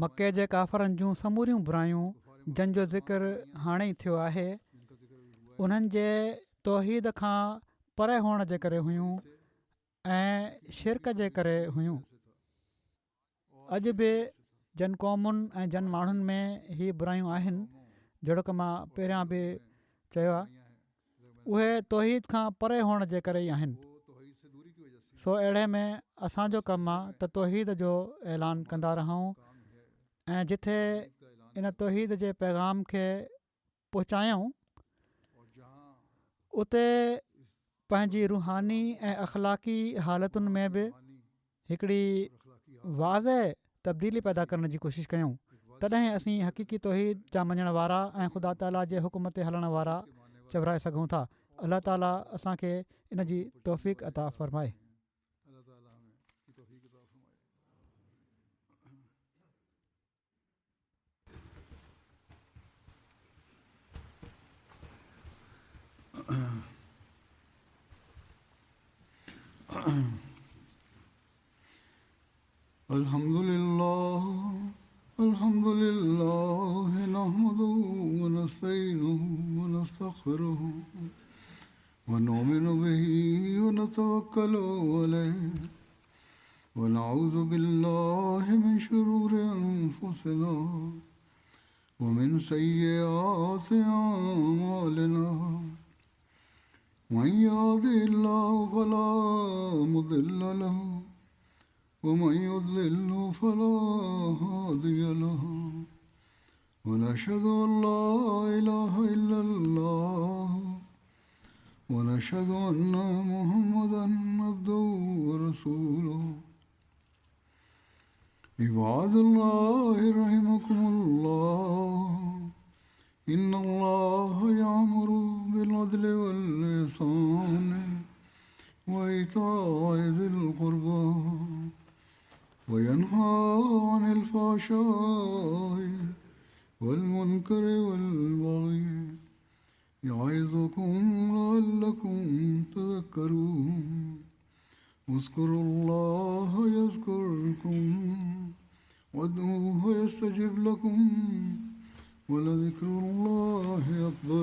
Speaker 2: मके जे काफ़रनि जूं समूरियूं बुरायूं जंहिंजो ज़िक्र हाणे ई थियो आहे, उन्हनि जे तौहीद खां परे हुअण जे करे हुयूं ऐं शिरक जे करे हुयूं। अॼु बि जन क़ौमुनि ऐं जन माण्हुनि में हीअ बुरायूं आहिनि, जहिड़ो की मां पहिरियां बि चयो आहे, उहे तौहीद खां परे हुअण जे करे ई आहिनि। सो अहिड़े में असांजो कमु आहे त तौहीद जो ऐलान कंदा रहूं ऐं जिथे इन तौहीद जे पैगाम खे पहुचायूं उते पंहिंजी रूहानी ऐं अख़लाक़ी हालतुनि में बि हिकिड़ी वाज़ह तब्दीली पैदा करण जी कोशिशि कयूं। तॾहिं असीं हक़ीक़ी तौहीद जा मञण वारा ऐं ख़ुदा ताला जे हुकुम ते हलण वारा चवराए सघूं था। अलाह ताला असांखे इन जी तौफ़ीक़ अता फ़रमाए।
Speaker 1: अल्हम्दुलिल्लाह नहमदुहु व नस्तईनुहु व नस्तग़फिरुहु व नुमिनु बिही व नतवक्कलु अलैहि व नऊज़ु बिल्लाहि मिन शुरूरि अनफुसिना व मिन सय्यिआति अअमालिना मन यहदिहिल्लाहु फला मुदिल्ल लहु वमन युद्लिल्हु फला हादिय लहु वनशहदु अन ला इलाहा इल्लल्लाह वनशहदु अन्ना मुहम्मदन अब्दुहु व रसूलुहु। इबादुल्लाहि रहिमकुमुल्लाह इन्नल्लाह यअमुरु बिल अदलि वल इहसानि व इताइ ज़िल क़ुर्बा वयन्हा अनिल फ़हशाइ वल मुनकरि वल बग़ि يعظكم لعلكم تذكرون اذكروا الله يذكركم وادعوه يستجب لكم ولذكر الله أكبر